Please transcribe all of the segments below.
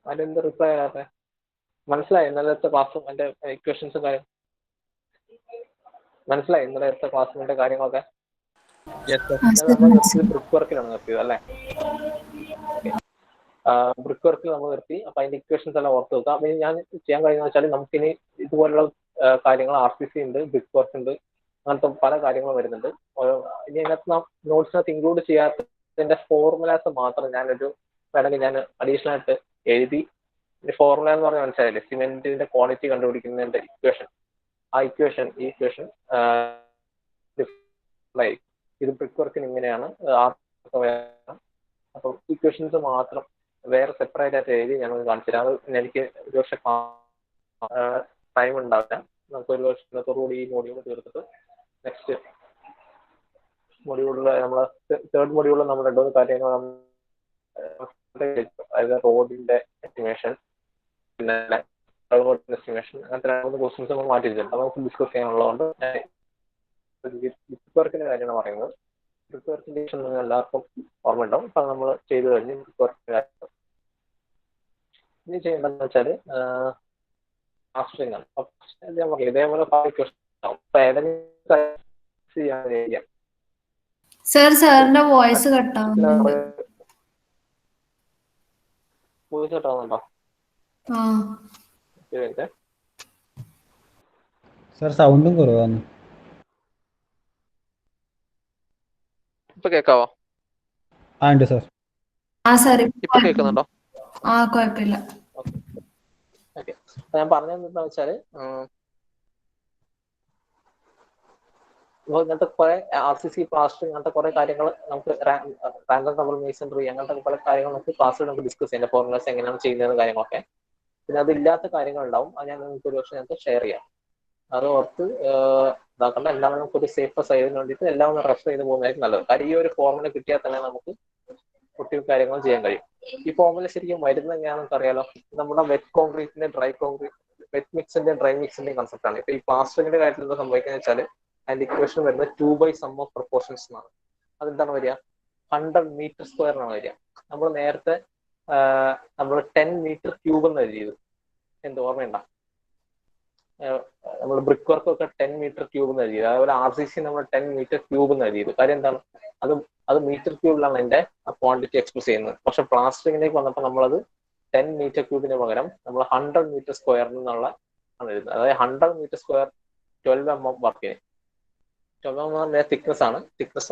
അതിനെന്ത് റിപ്ലൈ ആകാത്തെ? മനസ്സിലായി ഇന്നലത്തെ ക്ലാസ്സും അതിന്റെ ഇക്വേഷൻസും കാര്യം മനസ്സിലായി ഇന്നലത്തെ ക്ലാസ്സിന്റെ കാര്യങ്ങളൊക്കെ? നമ്മൾ നിർത്തിയത് ബ്രിക്ക് വർക്കിലാണ് നിർത്തിയത് അല്ലേ? ബ്രിക്ക് വർക്കിൽ നമ്മൾ നിർത്തി. അപ്പൊ അതിന്റെ ഇക്വേഷൻസ് എല്ലാം ഓർത്ത് വെക്കാം. അപ്പൊ ഞാൻ ചെയ്യാൻ കഴിയുന്ന വെച്ചാൽ നമുക്കിനി ഇതുപോലുള്ള കാര്യങ്ങൾ RCC ഉണ്ട്, ബ്രിക്ക് വർക്ക് ഉണ്ട്, അങ്ങനത്തെ പല കാര്യങ്ങളും വരുന്നുണ്ട്. ഇനി അതിനകത്ത് നോട്ട്സിനകത്ത് ഇൻക്ലൂഡ് ചെയ്യാത്തതിന്റെ ഫോർമുലാസ് മാത്രം ഞാനൊരു വേണമെങ്കിൽ ഞാൻ അഡീഷണൽ ആയിട്ട് എഴുതി. ഫോർമുല എന്ന് പറഞ്ഞാൽ മനസ്സിലായില്ലേ? സിമെന്റിന്റെ ക്വാളിറ്റി കണ്ടുപിടിക്കുന്നതിന്റെ ഇക്വേഷൻ. ആ ഇക്വേഷൻ ഇത് ബ്രിക്ക് വർക്കിന് ഇങ്ങനെയാണ്. അപ്പൊ ഇക്വേഷൻസ് മാത്രം വേറെ സെപ്പറേറ്റ് ആയിട്ട് എഴുതി ഞാനൊന്ന് കാണിച്ചു തരാം. അത് എനിക്ക് ഒരു വർഷം ടൈം ഉണ്ടാവില്ല. നമുക്ക് ഒരു വർഷത്തോടുകൂടി ഈ മൊഡ്യൂൾ തീർത്തിട്ട് നെക്സ്റ്റ് മൊഡ്യൂളിൽ നമ്മൾ തേർഡ് മൊഡ്യൂളിൽ നമ്മൾ രണ്ടു കാര്യങ്ങൾ, അതായത് റോഡിന്റെ എസ്റ്റിമേഷൻ, പിന്നെ എസ്റ്റിമേഷൻ, അങ്ങനത്തെ രണ്ട് ക്വസ്റ്റ്യൻസ് നമ്മൾ മാറ്റി വെച്ചിട്ടുണ്ട്. നമുക്ക് ഡിസ്കസ് ചെയ്യാനുള്ളതുകൊണ്ട് ബ്രിക്ക് വർക്കിന്റെ കാര്യമാണ് പറയുന്നത്. ബ്രിക്ക് വർക്കിന്റെ നിങ്ങൾ എല്ലാവർക്കും ഓർമ്മ ഉണ്ടാവും. അപ്പൊ നമ്മൾ ചെയ്തു കഴിഞ്ഞ് ബ്രിക്ക് വർക്കിന്റെ കാര്യം ഇനി ചെയ്യേണ്ടതെന്ന് വെച്ചാൽ പ്ലാസ്റ്ററിംഗ് ആണ്. ഞാൻ പറഞ്ഞു ഇതേപോലെ ചെയ്യാൻ സാറിന്റെ വോയിസ് കട്ടാവുന്നുണ്ട്. വോയിസ് കട്ടാവുന്നുണ്ടോ? സാർ സൗണ്ടും കുറവാണ്. ഇപ്പൊ കേക്കാവോ? ഉണ്ട് സാർ. ഇപ്പൊ കേൾക്കുന്നുണ്ടോ? കുഴപ്പമില്ല. ഞാൻ പറഞ്ഞതെന്താ വെച്ചാല് ഇങ്ങനത്തെ കുറെ RCC പ്ലാസ്റ്ററിംഗ് അങ്ങനത്തെ കുറെ കാര്യങ്ങൾ നമുക്ക് റാൻഡം നമ്പർ മേസൺറി അങ്ങനത്തെ പല കാര്യങ്ങൾ നമുക്ക് ക്ലാസ്സിൽ നമുക്ക് ഡിസ്കസ് ചെയ്യാം. ഫോർമുലാസ് എങ്ങനെയാണ് ചെയ്യുന്നത് കാര്യങ്ങളൊക്കെ. പിന്നെ അതില്ലാത്ത കാര്യങ്ങൾ ഉണ്ടാവും. അത് ഞാൻ നിങ്ങൾക്ക് ഒരു പക്ഷേ ഞങ്ങൾക്ക് ഷെയർ ചെയ്യാം. അത് ഓർത്ത് ഇതാക്കണ്ട. എല്ലാം നമുക്കൊരു സേഫ് സൈഡിന് വേണ്ടിയിട്ട് എല്ലാം ഒന്ന് റെഫർ ചെയ്ത് പോകുന്നതായിരിക്കും നല്ലത്. കാര്യം ഈ ഒരു ഫോർമുല കിട്ടിയാൽ തന്നെ നമുക്ക് ഒത്തിരി കാര്യങ്ങൾ ചെയ്യാൻ കഴിയും. ഈ ഫോർമുല ശരിക്കും വരുന്നത് എങ്ങനെയാണെന്ന് അറിയാലോ? നമ്മുടെ വെറ്റ് കോൺക്രീറ്റിന്റെ ഡ്രൈ കോൺക്രീറ്റ്, വെറ്റ് മിക്സിന്റെ ഡ്രൈ മിക്സിന്റെയും കൺസെപ്റ്റ് ആണ്. ഇപ്പൊ ഈ പ്ലാസ്റ്ററിംഗിന്റെ കാര്യത്തിൽ എന്താ സംഭവിക്കുന്നത് വെച്ചാൽ അതിന്റെ ഇക്വേഷൻ വരുന്നത് 2/sum എന്നാണ്. അതെന്താണ് വരിക? 100 മീറ്റർ സ്ക്വയറിനാണ് വരിക. നമ്മൾ നേരത്തെ നമ്മൾ 10 മീറ്റർ ക്യൂബ് എന്ന് എഴുതിയത് എന്ത് ഓർമ്മയുണ്ടോ? നമ്മൾ ബ്രിക്ക് വർക്ക് ഒക്കെ 10 മീറ്റർ ക്യൂബ് എന്ന് എഴുതിയത്. അതുപോലെ RCC നമ്മൾ 10 മീറ്റർ ക്യൂബ് എന്ന് എഴുതിയത്. കാര്യം എന്താണ്? അത് മീറ്റർ ക്യൂബിലാണ് അതിന്റെ ക്വാണ്ടിറ്റി എക്സ്പ്രസ് ചെയ്യുന്നത്. പക്ഷെ പ്ലാസ്റ്ററിംഗിലേക്ക് വന്നപ്പോൾ നമ്മളത് 10 മീറ്റർ ക്യൂബിന് പകരം നമ്മൾ 100 മീറ്റർ സ്ക്വയറിൽ നിന്നുള്ള ആണ് എഴുതുന്നത്. അതായത് 100 മീറ്റർ സ്ക്വയർ 12 mm വർക്കിന്. 12 mm പറഞ്ഞാൽ തിക്നെസ് ആണ്. തിക്നെസ്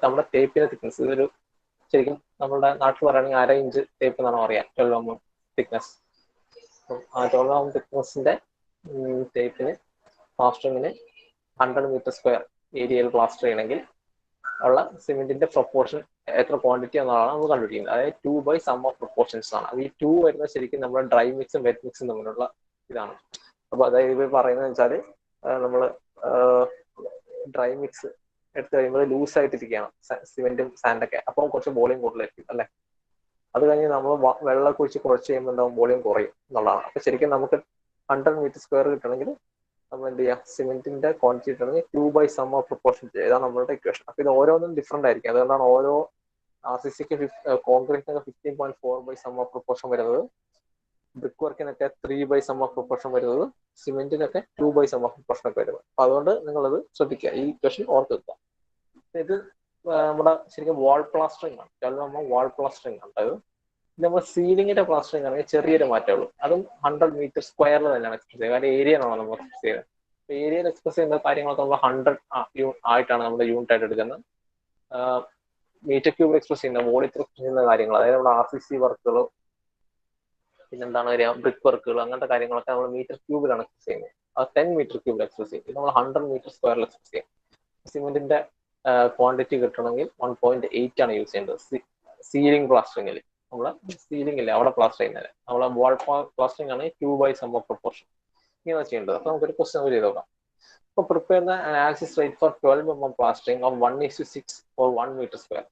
നമ്മുടെ ടേപ്പിന്റെ തിക്നെസ്. ഇതൊരു ശരിക്കും നമ്മുടെ നാട്ടിൽ പറയുകയാണെങ്കിൽ 1/2 ഇഞ്ച് ടേപ്പ് എന്നാണ് പറയാം 12 mm തിക്നെസ്. ആ 12 mm തിക്നെസിന്റെ ടേപ്പിന് പ്ലാസ്റ്ററിങ്ങിന് 100 മീറ്റർ സ്ക്വയർ ഏരിയയിൽ പ്ലാസ്റ്റർ ചെയ്യണമെങ്കിൽ ഉള്ള സിമെന്റിന്റെ പ്രൊപ്പോർഷൻ എത്ര ക്വാണ്ടിറ്റി എന്നുള്ളതാണ് നമ്മൾ കണ്ടുപിടിക്കുന്നത്. അതായത് 2/sum ആണ്. അത് ഈ 2 വരുന്നത് ശരിക്കും നമ്മുടെ ഡ്രൈ മിക്സും വെറ്റ് മിക്സും തമ്മിലുള്ള ഇതാണ്. അപ്പൊ അതായത് ഇവർ പറയുന്നത് വെച്ചാൽ നമ്മൾ ഡ്രൈ മിക്സ് എടുത്തു കഴിയുമ്പോൾ ലൂസ് ആയിട്ടിരിക്കുകയാണ് സിമെന്റും സാൻഡൊക്കെ. അപ്പം കുറച്ച് വോളിയം കൂടുതലായിരിക്കും അല്ലെ? അത് കഴിഞ്ഞ് നമ്മൾ വെള്ളം കുഴിച്ച് കുഴച്ച് കഴിയുമ്പോൾ എന്താവും? വോളിയം കുറയും എന്നുള്ളതാണ്. അപ്പൊ ശരിക്കും നമുക്ക് 100 മീറ്റർ സ്ക്വയർ കിട്ടണമെങ്കിൽ നമ്മൾ എന്ത് ചെയ്യുക? സിമെന്റിന്റെ ക്വാണ്ടിറ്റി കിട്ടണമെങ്കിൽ 2/sum ചെയ്യുക. ഇതാണ് നമ്മളുടെ ഇക്വേഷൻ. അപ്പൊ ഇത് ഓരോന്നും ഡിഫറെന്റ് ആയിരിക്കും. അതുകൊണ്ടാണ് ഓരോ RCCക്ക് കോൺക്രീറ്റിനൊക്കെ 15.4/sum വരുന്നത്, ബ്രിക്ക് വർക്കിനൊക്കെ 3/sum വരുന്നത്, സിമെന്റിനൊക്കെ 2/sum ഒക്കെ വരുന്നത്. അപ്പൊ അതുകൊണ്ട് നിങ്ങളത് ശ്രദ്ധിക്കുക. ഈ ഇക്വേഷൻ ഓർത്ത് വെക്കുക. ഇത് നമ്മുടെ ശരിക്കും വാൾ പ്ലാസ്റ്ററിംഗ് ആണ്. 12 mm വാൾ പ്ലാസ്റ്ററിംഗ് ആണ്. അതായത് നമ്മൾ സീലിംഗിന്റെ പ്ലാസ്റ്ററിംഗ് ആണെങ്കിൽ ചെറിയൊരു മാറ്റമുള്ളൂ. അതും 100 മീറ്റർ സ്ക്വയറിൽ തന്നെയാണ് എക്സ്പ്രസ് ചെയ്യുന്നത്. കാരണം ഏരിയയാണോ നമ്മൾ എക്സ്പ്രസ് ചെയ്യുന്നത്. ഏരിയയിൽ എക്സ്പ്രസ് ചെയ്യുന്ന കാര്യങ്ങളൊക്കെ നമ്മൾ 100 ആയിട്ടാണ് നമ്മുടെ യൂണിറ്റ് ആയിട്ട് എടുക്കുന്നത്. മീറ്റർ ക്യൂബ് എക്സ്പ്രസ് ചെയ്യുന്ന, വോളിയത്തിൽ എക്സ്പ്രസ് ചെയ്യുന്ന കാര്യങ്ങൾ, അതായത് നമ്മുടെ RCC വർക്കുകൾ, പിന്നെന്താണ് പറയുക, ബ്രിക്ക് വർക്കുകൾ, അങ്ങനത്തെ കാര്യങ്ങളൊക്കെ നമ്മൾ മീറ്റർ ക്യൂബിലാണ് എക്സ്പ്രസ് ചെയ്യുന്നത്. അത് 10 മീറ്റർ ക്യൂബിൽ എക്സ്പ്രസ് ചെയ്യും. ഇത് നമ്മൾ 100 മീറ്റർ സ്ക്വയറിൽ എക്സ്പ്രസ് ചെയ്യും. സിമെന്റിന്റെ ക്വാണ്ടിറ്റി കിട്ടണമെങ്കിൽ 1.8 ആണ് യൂസ് ചെയ്യേണ്ടത്. സീലിംഗ് പ്ലാസ്റ്ററിംഗിൽ നമ്മള് സീലിംഗ് ഇല്ല അവിടെ പ്ലാസ്റ്റർ ചെയ്യുന്നത്. നമ്മളെ വാൾ പ്ലാസ്റ്ററിംഗ് ആണ് 2/sum ഇങ്ങനെ ചെയ്യേണ്ടത്. അപ്പൊ നമുക്കൊരു ക്വസ്റ്റ്യൻ ചെയ്ത് നോക്കാം. ഇപ്പൊ prepare the analysis rate for 12 mm plastering of 1:6 or 1 meter square.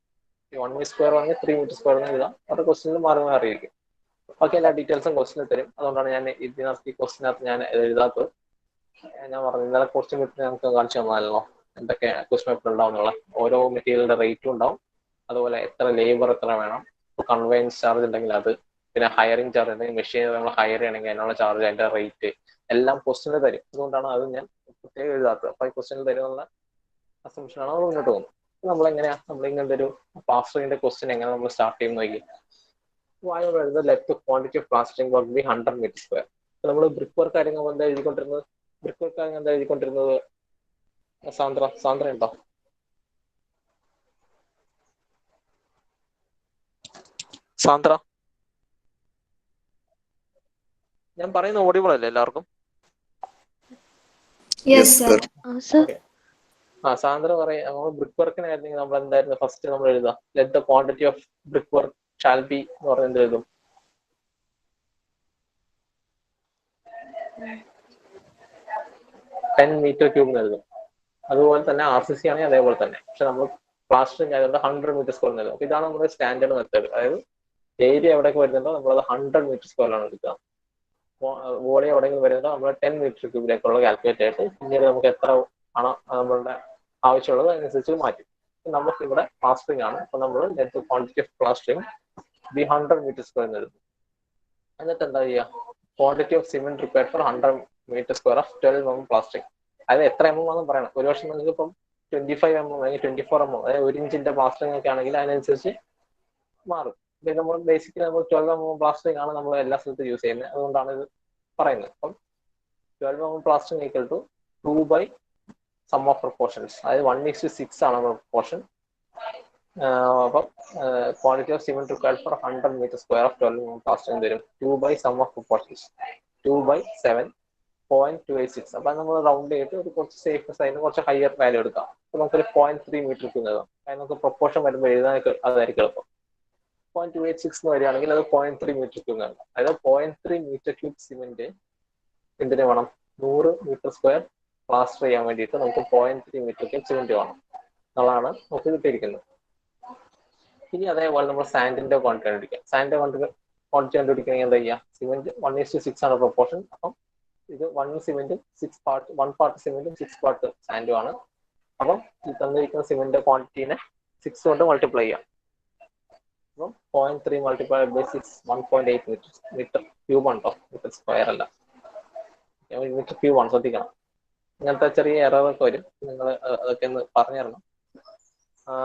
1 meter square ആണെങ്കിൽ 3 meter square എന്ന് എഴുതാം. അവരുടെ ക്വസ്റ്റ്യനിൽ മാറി മാറി അറിയിക്കും. ബാക്കി എല്ലാ ഡീറ്റെയിൽസും ക്വസ്റ്റ്യനിൽ തരും. അതുകൊണ്ടാണ് ഞാൻ ഇതിനകത്ത് ഈ ക്വസ്റ്റ്യനകത്ത് ഞാൻ എഴുതാത്തത്. ഞാൻ പറഞ്ഞു ഇന്നലെ ക്വസ്റ്റ്യൻ കിട്ടി നമുക്ക് കാണിച്ചു തന്നാലോ എന്തൊക്കെ ക്വസ്റ്റ്യൻ പേപ്പർ ഉണ്ടാവും എന്നുള്ള. ഓരോ മെറ്റീരിയലിന്റെ റേറ്റും ഉണ്ടാവും. അതുപോലെ എത്ര ലേബർ എത്ര വേണം, കൺവെയൻസ് ചാർജ് ഉണ്ടെങ്കിൽ അത്, പിന്നെ ഹയറിംഗ് ചാർജ്, എന്തെങ്കിലും മെഷീൻ നമ്മൾ ഹയർ ചെയ്യണമെങ്കിൽ അതിനുള്ള ചാർജ്, അതിന്റെ റേറ്റ് എല്ലാം ക്വസ്റ്റിന് തരും. അതുകൊണ്ടാണ് അത് ഞാൻ പ്രത്യേകം എഴുതാത്തത്. അപ്പൊ ഈ ക്വസ്റ്റിന് തരുമെന്നുള്ള അസംഷനാണ് നമ്മൾ മുന്നോട്ട് പോകുന്നത്. നമ്മളെങ്ങനെയാ ഇങ്ങനത്തെ ഒരു പ്ലാസ്റ്ററിംഗിന്റെ ക്വസ്റ്റ്യൻ എങ്ങനെ നമ്മൾ സ്റ്റാർട്ട് ചെയ്യുന്ന നോക്കി. വായോട് എഴുതുന്നത് let quantity of plastering work be 100 metre square. നമ്മൾ ബ്രിക്ക് വർക്ക് കാര്യങ്ങൾ എന്താ എഴുതിക്കൊണ്ടിരുന്നത്? ബ്രിക്ക് വർക്ക് കാര്യങ്ങൾ എന്താ എഴുതിക്കൊണ്ടിരുന്നത്? സാന്ദ്ര ഉണ്ടോ? സാന്ദ്ര, ഞാൻ പറയുന്ന ഓഡിബിൾ അല്ലേ എല്ലാവർക്കും? Yes sir. സാന്ദ്ര പറയാം. നമ്മൾ ബ്രിക്ക് വർക്കിനായിരുന്നെങ്കിൽ നമ്മൾ എന്തായിരുന്നു ഫസ്റ്റ് നമ്മൾ എഴുതാം? Let the quantity of brick work shall be എന്ന് പറയുന്നത് എഴുതും. 10 മീറ്റർ ക്യൂബ് എഴുതും. അതുപോലെ തന്നെ RCC ആണെങ്കിൽ അതേപോലെ തന്നെ. പക്ഷെ നമ്മൾ പ്ലാസ്റ്ററിംഗ് ആയതുകൊണ്ട് 100 മീറ്റർ സ്ക്വയർ എഴുതും. അപ്പൊ ഇതാണ് നമ്മുടെ സ്റ്റാൻഡേർഡ് മെത്തേഡ്. അതായത് ഏരിയ എവിടെയൊക്കെ വരുന്നുണ്ടോ നമ്മളത് 100 മീറ്റർ സ്ക്വയറിലാണ് എടുക്കുക. വോളിയം എവിടെയെങ്കിലും വരുന്നുണ്ടോ നമ്മൾ 10 മീറ്റർ ക്യൂബിലേക്കുള്ള കാൽക്കുലേറ്റ് ആയിട്ട് പിന്നീട് നമുക്ക് എത്ര ആണ് നമ്മളുടെ ആവശ്യമുള്ളത് അതിനനുസരിച്ച് മാറ്റും. നമുക്ക് ഇവിടെ പ്ലാസ്റ്ററിംഗ് ആണ്. അപ്പൊ നമ്മൾ let quantity of plastering be 100 metre square എന്ന് എഴുതും. എന്നിട്ട് എന്താ ചെയ്യുക? Quantity of cement required for 100 metre square of 12 mm plastic. അതായത് എത്ര mm ആണെന്ന് പറയണം. ഒരു പക്ഷേ നിങ്ങൾക്ക് ഇപ്പം 25 mm അല്ലെങ്കിൽ 24 mm, അതായത് 1 ഇഞ്ചിന്റെ പ്ലാസ്റ്ററിംഗ് ഒക്കെ ആണെങ്കിൽ അതിനനുസരിച്ച് മാറും. പിന്നെ നമ്മൾ ബേസിക്കലി നമ്മൾ 12 mm പ്ലാസ്റ്ററിംഗ് ആണ് നമ്മൾ എല്ലാ സ്ഥലത്തും യൂസ് ചെയ്യുന്നത്. അതുകൊണ്ടാണ് ഇത് പറയുന്നത്. അപ്പം 12 mm plastering equal to 2 by sum of proportions, അതായത് 1:6 ആണ് പ്രൊപ്പോർഷൻ. അപ്പം quantity of cement required for 100 metre square of 12 mm plastering വരും 2 by sum of proportions 2 by 7.286. അപ്പൊ നമ്മൾ റൗണ്ട് ചെയ്തിട്ട് ഒരു കുറച്ച് സേഫ് സൈഡിന് കുറച്ച് ഹയർ വാല്യൂ എടുക്കാം. അപ്പൊ നമുക്കൊരു 0.3 മീറ്റർ ക്യൂബ് എഴുതാം. അതിന് നമുക്ക് പ്രൊപ്പോർഷൻ വരുമ്പോൾ എഴുതാനൊക്കെ അതായിരിക്കും എളുപ്പം. 0.286 എന്ന് വരികയാണെങ്കിൽ അത് 0.3 മീറ്റർ ക്യൂബ് ആണ്. അതായത് 0.3 മീറ്റർ ക്യൂബ് സിമെന്റ് എന്തിനു വേണം? 100 മീറ്റർ സ്ക്വയർ പ്ലാസ്റ്റർ ചെയ്യാൻ വേണ്ടിയിട്ട് നമുക്ക് 0.3 മീറ്റർ ക്യൂബ് സിമെന്റ് വേണം എന്നുള്ളതാണ് നമുക്ക് കിട്ടിയിരിക്കുന്നത്. ഇനി അതേപോലെ നമ്മൾ സാൻഡിന്റെ ക്വാണ്ടിറ്റി കണ്ടുപിടിക്കാം. സാൻഡിന്റെ ക്വാണ്ടിറ്റി കണ്ടുപിടിക്കണമെങ്കിൽ എന്താ ചെയ്യുക? സിമെന്റ് 1:6 ആണ് പ്രൊപ്പോർഷൻ. അപ്പം ഇത് 1 സിമെന്റും 6 പാർട്ട്, 1 പാർട്ട് സിമെന്റും 6 പാർട്ട് സാൻഡും ആണ്. അപ്പം ഈ തന്നിരിക്കുന്ന സിമെന്റിന്റെ ക്വാണ്ടിറ്റീനെ 6 കൊണ്ട് മൾട്ടിപ്ലൈ ചെയ്യാം. അപ്പം 0.3 മൾട്ടിപ്ലൈ ബൈ 6 1.8 മീറ്റർ ക്യൂബ് ഉണ്ടോ? മീറ്റർ സ്ക്വയർ അല്ല, മീറ്റർ ക്യൂബ് ആണ്. ശ്രദ്ധിക്കണം, ഇങ്ങനത്തെ ചെറിയ എററൊക്കെ വരും. നിങ്ങൾ അതൊക്കെ ഒന്ന് പറഞ്ഞു തരണം.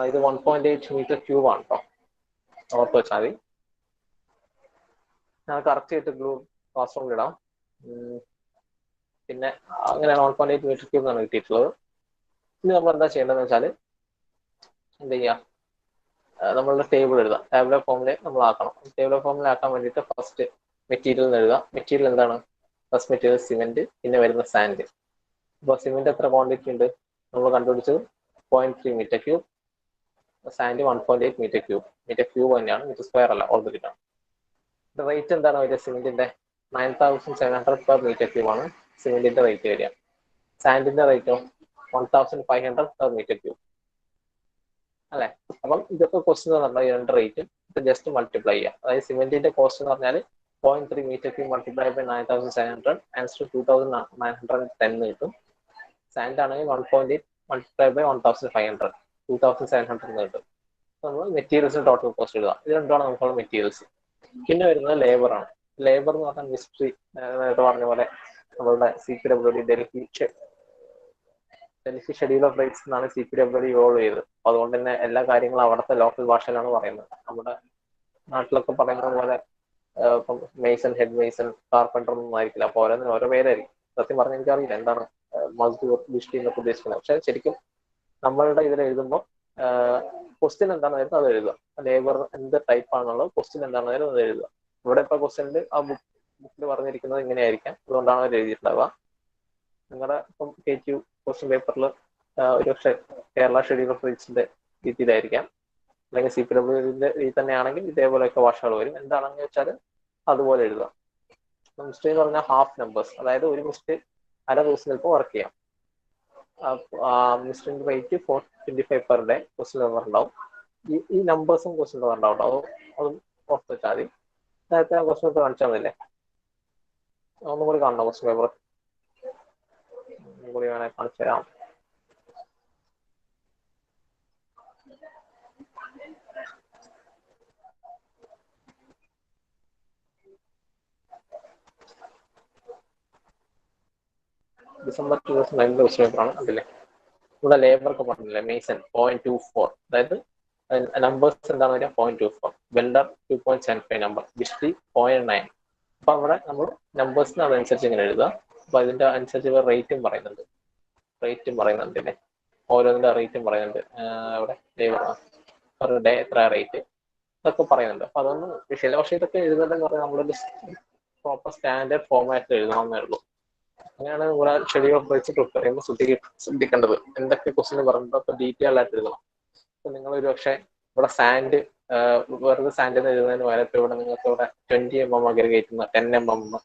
ഇത് 1.8 മീറ്റർ ക്യൂബ് ആണ് കേട്ടോ, ഓർത്ത് വെച്ചാൽ മതി. ഞാൻ കറക്റ്റ് ചെയ്തിട്ട് ക്ലാസ് റൂമിൽ ഇടാം. പിന്നെ അങ്ങനെയാണ് 1.8 മീറ്റർ ക്യൂബ് എന്നാണ് കിട്ടിയിട്ടുള്ളത്. ഇനി നമ്മൾ എന്താ ചെയ്യേണ്ടതെന്ന് വെച്ചാൽ എന്ത് ചെയ്യുക? നമ്മളുടെ ടേബിൾ എഴുതാം. ടേബിൾ ഫോമിൽ നമ്മൾ ആക്കണം. ടേബിൾ ഫോമിൽ ആക്കാൻ വേണ്ടിയിട്ട് ഫസ്റ്റ് മെറ്റീരിയൽ എഴുതാം. മെറ്റീരിയൽ എന്താണ്? ഫസ്റ്റ് മെറ്റീരിയൽ സിമെന്റ്, പിന്നെ വരുന്ന സാൻഡ്. അപ്പോൾ സിമെന്റ് എത്ര ക്വാണ്ടിറ്റി ഉണ്ട് നമ്മൾ കണ്ടുപിടിച്ചത്? 0.3 metre cube. Sand 1.8 metre cube. Metre cube തന്നെയാണ്, മീറ്റർ സ്ക്വയർ അല്ല, ഓർത്തിട്ടാണ്. റേറ്റ് എന്താണ് വരിക? സിമെന്റിന്റെ 9,700 പെർ മീറ്റർ ക്യൂബ് ആണ് സിമെന്റിന്റെ റേറ്റ് വരിക. സാൻഡിന്റെ റേറ്റോ 1,500 പെർ മീറ്റർ ക്യൂബ് അല്ലെ? അപ്പം ഇതൊക്കെ ക്വസ്റ്റ്യൻ പറഞ്ഞാൽ ഈ രണ്ട് റേറ്റും ഇത് ജസ്റ്റ് മൾട്ടിപ്ലൈ ചെയ്യാം. അതായത് സിമെന്റിന്റെ കോസ്റ്റ് എന്ന് പറഞ്ഞാൽ 0.3 metre cube multiply by 9,700 answer 2,910 കിട്ടും. സാൻഡ് ആണെങ്കിൽ 1.8 മൾട്ടിപ്ലൈ ബൈ 1,500 2,700 കിട്ടും. നമ്മൾ മെറ്റീരിയൽസിന് ടോട്ടൽ കോസ്റ്റ് എഴുതാം. ഇത് രണ്ടാണ് നമുക്കുള്ള മെറ്റീരിയൽസ്. പിന്നെ വരുന്നത് ലേബർ ആണ്. ലേബർ എന്ന് പറഞ്ഞാൽ മിസ്ട്രി, നേരത്തെ പറഞ്ഞ പോലെ നമ്മളുടെ CPWD Delhi schedule of rates എന്നാണ് CPWD ഇവോൾവ് ചെയ്തത്. അതുകൊണ്ട് തന്നെ എല്ലാ കാര്യങ്ങളും അവിടുത്തെ ലോക്കൽ ഭാഷയിലാണ് പറയുന്നത്. നമ്മുടെ നാട്ടിലൊക്കെ പറയുന്ന പോലെ ഇപ്പം മെയ്സൺ, ഹെഡ് മെയ്സൺ, കാർപ്പൻറ്റർ ഒന്നും ആയിരിക്കില്ല. അപ്പൊ ഓരോന്നിനും ഓരോ പേരായിരിക്കും. സത്യം പറഞ്ഞാൽ എനിക്കറിയില്ല എന്താണ് മസ്ദൂർ, ബിഷ്ടി എന്നൊക്കെ ഉദ്ദേശിക്കുന്നത്. പക്ഷെ ശരിക്കും നമ്മളുടെ ഇതിൽ എഴുതുമ്പോൾ ക്വസ്റ്റ്യൻ എന്താണെന്നായിരുന്നു അത് എഴുതുക. ലേബർ എന്ത് ടൈപ്പ് ആണെന്നുള്ളത് ക്വസ്റ്റ്യൻ എന്താണെന്നായിരുന്നു അത് എഴുതുക. ഇവിടെ ഇപ്പൊ ക്വസ്റ്റ്യനിൽ ആ ബുക്കിൽ പറഞ്ഞിരിക്കുന്നത് ഇങ്ങനെയായിരിക്കാം. അതുകൊണ്ടാണ് അവർ എഴുതിയിട്ടുണ്ടാവുക. നിങ്ങളുടെ ഇപ്പം KQ ക്വസ്റ്റ്യൻ പേപ്പറിൽ ഒരു കേരള ഷെഡ്യൂൾ ഓഫ് റേറ്റ്സിന്റെ രീതിയിലായിരിക്കാം, അല്ലെങ്കിൽ CPWDന്റെ രീതി തന്നെയാണെങ്കിൽ ഇതേപോലെയൊക്കെ ഭാഷകൾ വരും. എന്താണെന്ന് വെച്ചാൽ അതുപോലെ എഴുതുക. മിസ്റ്റേക്ക് എന്ന് പറഞ്ഞാൽ ഹാഫ് നമ്പേഴ്സ്, അതായത് ഒരു മിസ്റ്റേക്ക് അര ദിവസം ചിലപ്പോൾ വർക്ക് ചെയ്യാം. മിസ്റ്ററിന്റെ rate 425 per day question number ഉണ്ടാവും. ഈ നമ്പേഴ്സും ക്വസ്റ്റ്യൻ നമ്പർ ഉണ്ടാവും. അതും ഓർത്ത് വെച്ചാൽ മതി. നേരത്തെ ക്വസ്റ്റ്യൻ പേപ്പർ കാണിച്ചാൽ മതില്ലേ? ഒന്നും കൂടി കാണണം ക്വസ്റ്റ്യൻ പേപ്പർ, ഒന്നും കൂടി വേണേൽ കാണിച്ചു തരാം. ഡിസംബർ 2009 ക്വസ്റ്റ്യൻ പേപ്പറാണ്. അതില്ലേ ഇവിടെ ലേബർ ഒക്കെ പറഞ്ഞില്ലേ, മേസൺ 0.24, അതായത് നമ്പേഴ്സ് എന്താണ് വരിക 0.24, വെൽഡർ 2.75 നമ്പർ, ബിഷ്ടി 0.9. അപ്പൊ അവിടെ നമ്മൾ നമ്പേഴ്സിന് അതനുസരിച്ച് ഇങ്ങനെ എഴുതുക. അപ്പൊ അതിന്റെ അനുസരിച്ച് റേറ്റും പറയുന്നുണ്ട്, അല്ലേ, ഓരോന്നിന്റെ റേറ്റും പറയുന്നുണ്ട്. അവിടെ ലേബർ പെർ ഡേ എത്ര റേറ്റ് ഇതൊക്കെ പറയുന്നുണ്ട്. അപ്പൊ അതൊന്നും വിഷയമില്ല. പക്ഷെ ഇതൊക്കെ എഴുതുന്നതെന്ന് പറഞ്ഞാൽ നമ്മളൊരു പ്രോപ്പർ സ്റ്റാൻഡേർഡ് ഫോർമാറ്റിൽ എഴുതണമെന്നേ ഉള്ളൂ. അങ്ങനെയാണ് ഇവിടെ ഷെഡ്യൂൾ ഓഫ് റൈറ്റ്സ് പ്രിപ്പയർ ചെയ്യുമ്പോൾ ശ്രദ്ധിക്കേണ്ടത്. എന്തൊക്കെ ക്വസ്റ്റ്യൻ പറയുന്നത് അപ്പൊ ഡീറ്റെയിൽ ആയിട്ട് എഴുതണം. അപ്പൊ നിങ്ങൾ ഒരു പക്ഷേ ഇവിടെ സാൻഡ് വെറുതെ സാൻഡ് എന്ന് എഴുതുന്നതിന് പകരം ഇവിടെ നിങ്ങൾക്ക് ഇവിടെ 20 mm അഗ്രഗേറ്റുന്ന 10 mm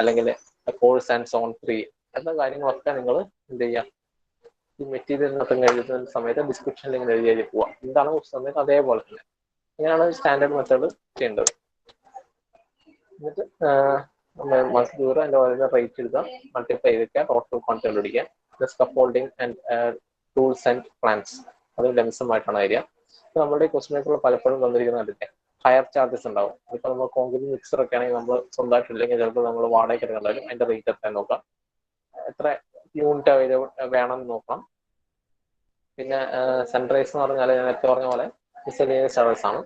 അല്ലെങ്കിൽ കോഴ്സ് ആൻഡ് സോൺ 3 എന്ന കാര്യങ്ങളൊക്കെ നിങ്ങൾ എന്ത് ചെയ്യുക, ഈ മെറ്റീരിയലിനൊക്കെ എഴുതുന്ന സമയത്ത് ഡിസ്ക്രിപ്ഷനിൽ ഇങ്ങനെ എഴുതി പോവുക. എന്താണ് സമയത്ത് അതേപോലെ തന്നെ. ഇങ്ങനെയാണ് സ്റ്റാൻഡേർഡ് മെത്തേഡ് ചെയ്യേണ്ടത്. എന്നിട്ട് മസ്ദൂർ അതിന്റെ പറയുന്ന റേറ്റ് എഴുതുക, മൾട്ടിപ്ലൈ ചെയ്തിട്ട് ടോട്ടൽ ക്വാണ്ടിറ്റി കണ്ടുപിടിക്കുക. Scaffolding and tools and plans അത് ലംസമായിട്ടാണ് വരിക. നമ്മുടെ ഈ ക്വസ്റ്റ്യൻ പേപ്പറിൽ പലപ്പോഴും തന്നിരിക്കുന്നുണ്ടല്ലേ ഹയർ ചാർജസ് ഉണ്ടാവും. ഇപ്പൊ നമ്മൾ കോൺക്രീറ്റ് മിക്സർ ഒക്കെ ആണെങ്കിൽ നമ്മൾ സ്വന്തമായിട്ടില്ലെങ്കിൽ ചിലപ്പോൾ നമ്മൾ വാടകയ്ക്ക് എടുക്കണ്ടാവും. അതിന്റെ റേറ്റ് എത്ര നോക്കാം, എത്ര യൂണിറ്റ് വേണം നോക്കാം. പിന്നെ സൺറൈസ് എന്ന് പറഞ്ഞാൽ ഞാൻ നേരത്തെ പറഞ്ഞ പോലെ മിസലേനിയസ് ചാർജസ് ആണ്.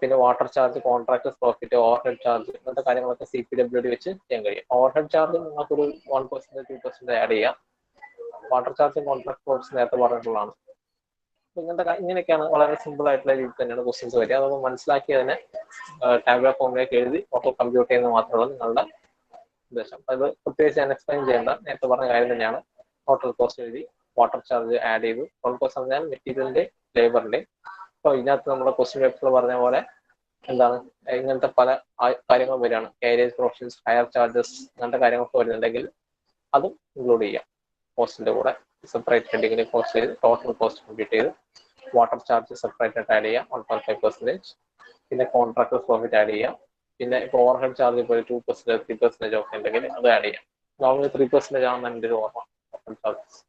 പിന്നെ water charge, contractor profit, over head charge, ഇങ്ങനത്തെ കാര്യങ്ങളൊക്കെ CPWD വെച്ച് ചെയ്യാൻ കഴിയും. ഓവർ ഹെഡ് ചാർജ് നിങ്ങൾക്കൊരു 1% 2% ആഡ് ചെയ്യാം. വാട്ടർ ചാർജ് കോൺട്രാക്ട് പ്രോഫിറ്റ് നേരത്തെ പറഞ്ഞിട്ടുള്ളതാണ്. ഇങ്ങനെയൊക്കെയാണ് വളരെ സിമ്പിൾ ആയിട്ടുള്ള രീതിയിൽ തന്നെയാണ് ക്വസ്റ്റ്യൻസ് വരിക. അതൊന്ന് മനസ്സിലാക്കി അതിനെ ടാബ്ലർ ഫോമിലേക്ക് എഴുതി ഓട്ടോ കമ്പ്യൂട്ട് ചെയ്യുന്നത് മാത്രമുള്ള നിങ്ങളുടെ ഉദ്ദേശം. അത് പ്രത്യേകിച്ച് ഞാൻ എക്സ്പ്ലെയിൻ ചെയ്യേണ്ട, നേരത്തെ പറഞ്ഞ കാര്യം തന്നെയാണ്. ടോട്ടൽ കോസ്റ്റ് എഴുതി, വാട്ടർ ചാർജ് ആഡ് ചെയ്തു. ടോട്ടൽ കോസ്റ്റ് പറഞ്ഞാൽ മെറ്റീരിയലിന്റെ ലേബറിന്റെ. അപ്പോൾ ഇതിനകത്ത് നമ്മുടെ ക്വസ്റ്റ്യൻ പേപ്പറിൽ പറഞ്ഞ പോലെ എന്താണ് ഇങ്ങനത്തെ പല കാര്യങ്ങളും വരികയാണ്. കാരിയേജ് പ്രൊഫഷൻസ്, ഹയർ ചാർജസ്, അങ്ങനത്തെ കാര്യങ്ങളൊക്കെ വരുന്നുണ്ടെങ്കിൽ അതും ഇൻക്ലൂഡ് ചെയ്യാം കോസ്റ്റിന്റെ കൂടെ. സെപ്പറേറ്റ് ഹെഡിങ്ങിന് കോസ്റ്റ് ചെയ്ത് ടോട്ടൽ കോസ്റ്റ് കമ്പ്യൂട്ട് ചെയ്ത് വാട്ടർ ചാർജ് സെപ്പറേറ്റ് ആയിട്ട് ആഡ് ചെയ്യാം 1.5%. പിന്നെ കോൺട്രാക്ടർ പ്രോഫിറ്റ് ആഡ് ചെയ്യാം. പിന്നെ ഇപ്പോൾ ഓവർ ഹെഡ് ചാർജ് ഇപ്പോൾ 2% 3% ഒക്കെ ഉണ്ടെങ്കിൽ അത് ആഡ് ചെയ്യാം. നോർമലി 3% ആണെന്ന് എൻ്റെ ഒരു ഓർമ്മ ചാർജസ്.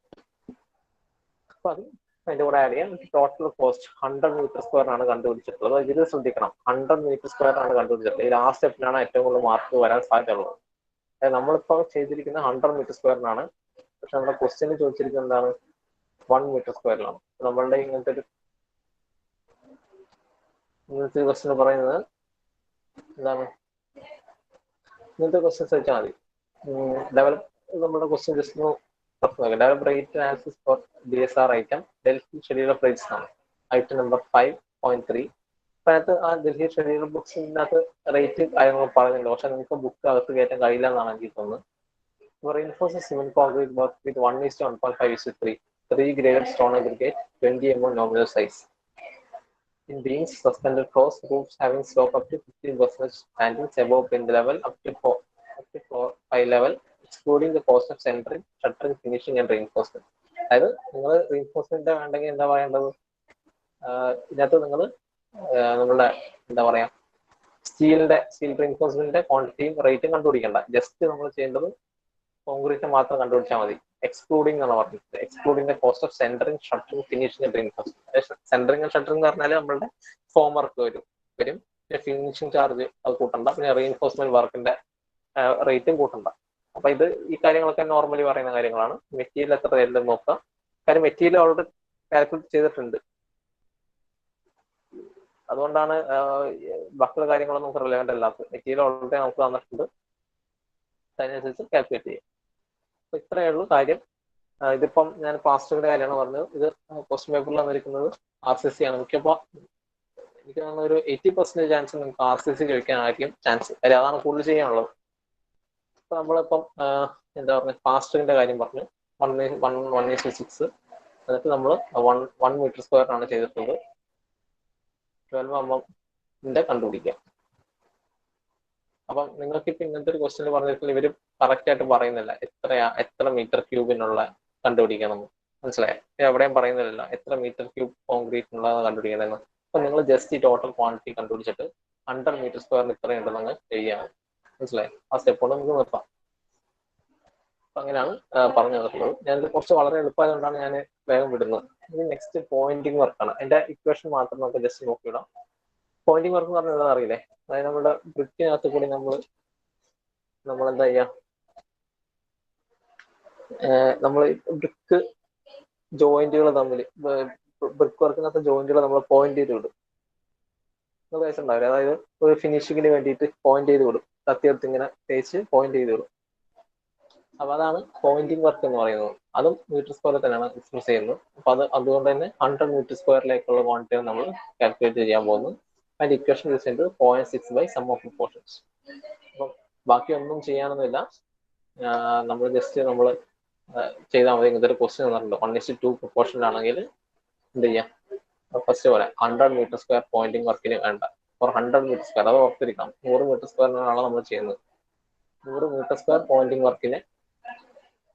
അപ്പൊ അത് അതിന്റെ കൂടെ ആഡ് ചെയ്യാം. ടോട്ടൽ കോസ്റ്റ് 100 മീറ്റർ സ്ക്വയറാണ് കണ്ടുപിടിച്ചിട്ടുള്ളത്. ഇത് ശ്രദ്ധിക്കണം, 100 മീറ്റർ സ്ക്വയറാണ് കണ്ടുപിടിച്ചിട്ടുള്ളത്. ഈ ലാസ്റ്റ് സ്റ്റെപ്പിലാണ് ഏറ്റവും കൂടുതൽ മാർക്ക് വരാൻ സാധ്യതയുള്ളത്. നമ്മളിപ്പോൾ ചെയ്തിരിക്കുന്ന 100 മീറ്റർ സ്ക്വയറിനാണ്. പക്ഷെ നമ്മുടെ ക്വസ്റ്റ്യൻ ചോദിച്ചിരിക്കുന്നത് എന്താണ്, 1 മീറ്റർ സ്ക്വയറിലാണ്. നമ്മളുടെ ഇങ്ങനത്തെ ക്വസ്റ്റ്യൻ പറയുന്നത് എന്താണ്, ഇങ്ങനത്തെ ക്വസ്റ്റ്യൻസ് വെച്ചാൽ മതി. ഡെവലപ്പ് നമ്മുടെ question just develop rate analysis for DSR item Delhi schedule of rates ആണ്. Item number 5.3. അതിനകത്ത് ആ ഡൽഹി ഷെഡ്യൂൾ ബുക്സിനകത്ത് റേറ്റ് കാര്യങ്ങൾ പറയുന്നുണ്ട്. പക്ഷെ നിങ്ങൾക്ക് ബുക്ക് അകത്ത് കയറ്റാൻ കഴിയില്ല എന്നാണ് എനിക്ക് തോന്നുന്നത്. Reinforced cement concrete work with 1:1.5:3, 3 graded stone aggregate, 20 mm nominal size. In beams, suspended floors, roofs having slope up to 15% standings above wind level up to floor 5 level, excluding the cost of centering, shuttering, finishing and reinforcement. അതായത് നിങ്ങൾ reinforcement വേണ്ടെങ്കിൽ എന്താ പറയേണ്ടത്, ഇതിനകത്ത് നിങ്ങൾ നമ്മളുടെ എന്താ പറയാ സ്റ്റീൽ റീൻഫോഴ്സ്മെന്റിന്റെ ക്വാണ്ടിറ്റിയും റേറ്റും കണ്ടുപിടിക്കണ്ട. ജസ്റ്റ് നമ്മൾ ചെയ്യേണ്ടത് കോൺക്രീറ്റ് മാത്രം കണ്ടുപിടിച്ചാൽ മതി. എക്സ്ക്ലൂഡിംഗ് എന്നാണ് പറഞ്ഞത്. Excluding the cost of centring, shuttering, finishing and reinforcement. Centring and shuttering എന്ന് പറഞ്ഞാൽ നമ്മളുടെ ഫോം വർക്ക് വരും. പിന്നെ ഫിനിഷിംഗ് ചാർജ് അത് കൂട്ടണ്ട. പിന്നെ റീൻഫോഴ്സ്മെന്റ് വർക്കിന്റെ റേറ്റും കൂട്ടണ്ട. അപ്പൊ ഇത് ഈ കാര്യങ്ങളൊക്കെ നോർമലി പറയുന്ന കാര്യങ്ങളാണ്. മെറ്റീരിയൽ എത്ര തരുന്നത് നോക്കുക. കാര്യം മെറ്റീരിയൽ ഓൾറെഡി കാൽക്കുലേറ്റ് ചെയ്തിട്ടുണ്ട്. അതുകൊണ്ടാണ് ബാക്കിയുള്ള കാര്യങ്ങളൊന്നും നമുക്ക് റിലവൻ്റ് അല്ലാത്തത്. മെറ്റീരിയൽ ഓൾറെഡി നമുക്ക് തന്നിട്ടുണ്ട്, അതിനനുസരിച്ച് കാൽക്കുലേറ്റ് ചെയ്യാം. അപ്പൊ ഇത്രയേ ഉള്ളൂ കാര്യം. ഇതിപ്പം ഞാൻ പ്ലാസ്റ്ററിന്റെ കാര്യമാണ് പറഞ്ഞത്. ഇത് ക്വസ്റ്റ്യൻ പേപ്പറിൽ വന്നിരിക്കുന്നത് RCC ആണ്. മിക്കപ്പോൾ എനിക്ക് തോന്നുന്ന ഒരു 80% ചാൻസ് നിങ്ങൾക്ക് RCC കഴിക്കാനായിരിക്കും ചാൻസ്. കാര്യം അതാണ് കൂടുതൽ ചെയ്യാനുള്ളത്. ഇപ്പൊ നമ്മളിപ്പം എന്താ പറയുക പ്ലാസ്റ്ററിന്റെ കാര്യം പറഞ്ഞു 1:6. എന്നിട്ട് നമ്മൾ 1 മീറ്റർ സ്ക്വയറാണ് ചെയ്തിട്ടുള്ളത്. 12 mm കണ്ടുപിടിക്കാം. അപ്പം നിങ്ങൾക്ക് ഇപ്പൊ ഇങ്ങനത്തെ ഒരു ക്വസ്റ്റ്യൻ പറഞ്ഞിട്ടുള്ള ഇവര് കറക്റ്റ് ആയിട്ട് പറയുന്നില്ല എത്ര മീറ്റർ ക്യൂബിനുള്ള കണ്ടുപിടിക്കണം. മനസ്സിലായോ? എവിടെയും പറയുന്നില്ല എത്ര മീറ്റർ ക്യൂബ് കോൺക്രീറ്റിനുള്ള കണ്ടുപിടിക്കണമെന്ന്. അപ്പൊ നിങ്ങൾ ജസ്റ്റ് ഈ ടോട്ടൽ ക്വാണ്ടിറ്റി കണ്ടുപിടിച്ചിട്ട് 100 മീറ്റർ സ്ക്വയറിന് ഇത്രയുണ്ടെന്ന് അങ്ങ് ചെയ്യാം. മനസ്സിലായോ? ആ സ്റ്റെപ്പ് കൊണ്ട് നമുക്ക് നിർത്താം. അപ്പൊ അങ്ങനെയാണ് പറഞ്ഞു തന്നിട്ടുള്ളത്. ഞാനിത് കുറച്ച് വളരെ എളുപ്പമായതുകൊണ്ടാണ് ഞാൻ വേഗം വിടുന്നത്. ഇനി നെക്സ്റ്റ് പോയിന്റിംഗ് വർക്കാണ്. എന്റെ ഇക്വേഷൻ മാത്രം നമുക്ക് ജസ്റ്റ് നോക്കിയിടാം. പോയിന്റിംഗ് വർക്ക് എന്ന് പറഞ്ഞാൽ എന്താ അറിയില്ലേ, അതായത് നമ്മുടെ ബ്രിക്കിനകത്ത് കൂടി നമ്മൾ എന്താ ചെയ്യാ, നമ്മൾ ബ്രിക്ക് ജോയിന്റുകൾ തമ്മിൽ ബ്രിക്ക് വർക്കിനകത്ത് ജോയിന്റുകൾ നമ്മൾ പോയിന്റ് ചെയ്ത് വിടും. കേസ് ഉണ്ടാവില്ല, അതായത് ഒരു ഫിനിഷിങ്ങിന് വേണ്ടിയിട്ട് പോയിന്റ് ചെയ്ത് വിടും, കത്തിയെടുത്ത് ഇങ്ങനെ തേച്ച് പോയിന്റ് ചെയ്ത് വിടും. അപ്പൊ അതാണ് പോയിന്റിംഗ് വർക്ക് എന്ന് പറയുന്നത്. അതും മീറ്റർ സ്ക്വയറിൽ തന്നെയാണ് എക്സ്പ്രസ് ചെയ്യുന്നത്. അപ്പൊ അതുകൊണ്ട് തന്നെ 100 മീറ്റർ സ്ക്വയറിലേക്കുള്ള ക്വാണ്ടിറ്റി നമ്മൾ കാൽക്കുലേറ്റ് ചെയ്യാൻ പോകുന്നത്. അതിന്റെ ഇക്വേഷൻ യൂസ് ചെയ്യുന്നത് 0.6 സം ഓഫ് പ്രൊപ്പോർഷൻസ്. അപ്പം ബാക്കി ഒന്നും ചെയ്യാനൊന്നുമില്ല, നമ്മൾ ജസ്റ്റ് നമ്മൾ ചെയ്താൽ മതി. ഇങ്ങനത്തെ ഒരു ക്വസ്റ്റ്യൻ തന്നിട്ടുണ്ട് 1:2 പ്രൊപ്പോർഷനിലാണെങ്കിൽ എന്ത് ചെയ്യാം, ഫസ്റ്റ് പോലെ 100 മീറ്റർ സ്ക്വയർ പോയിന്റിംഗ് വർക്കിന് വേണ്ട, ഫോർ 100 മീറ്റർ സ്ക്വയർ, അത് ഓർത്തിരിക്കണം. 100 മീറ്റർ സ്ക്വയറിനാണ് നമ്മൾ ചെയ്യുന്നത്. 100 മീറ്റർ സ്ക്വയർ പോയിന്റിംഗ് വർക്കിന്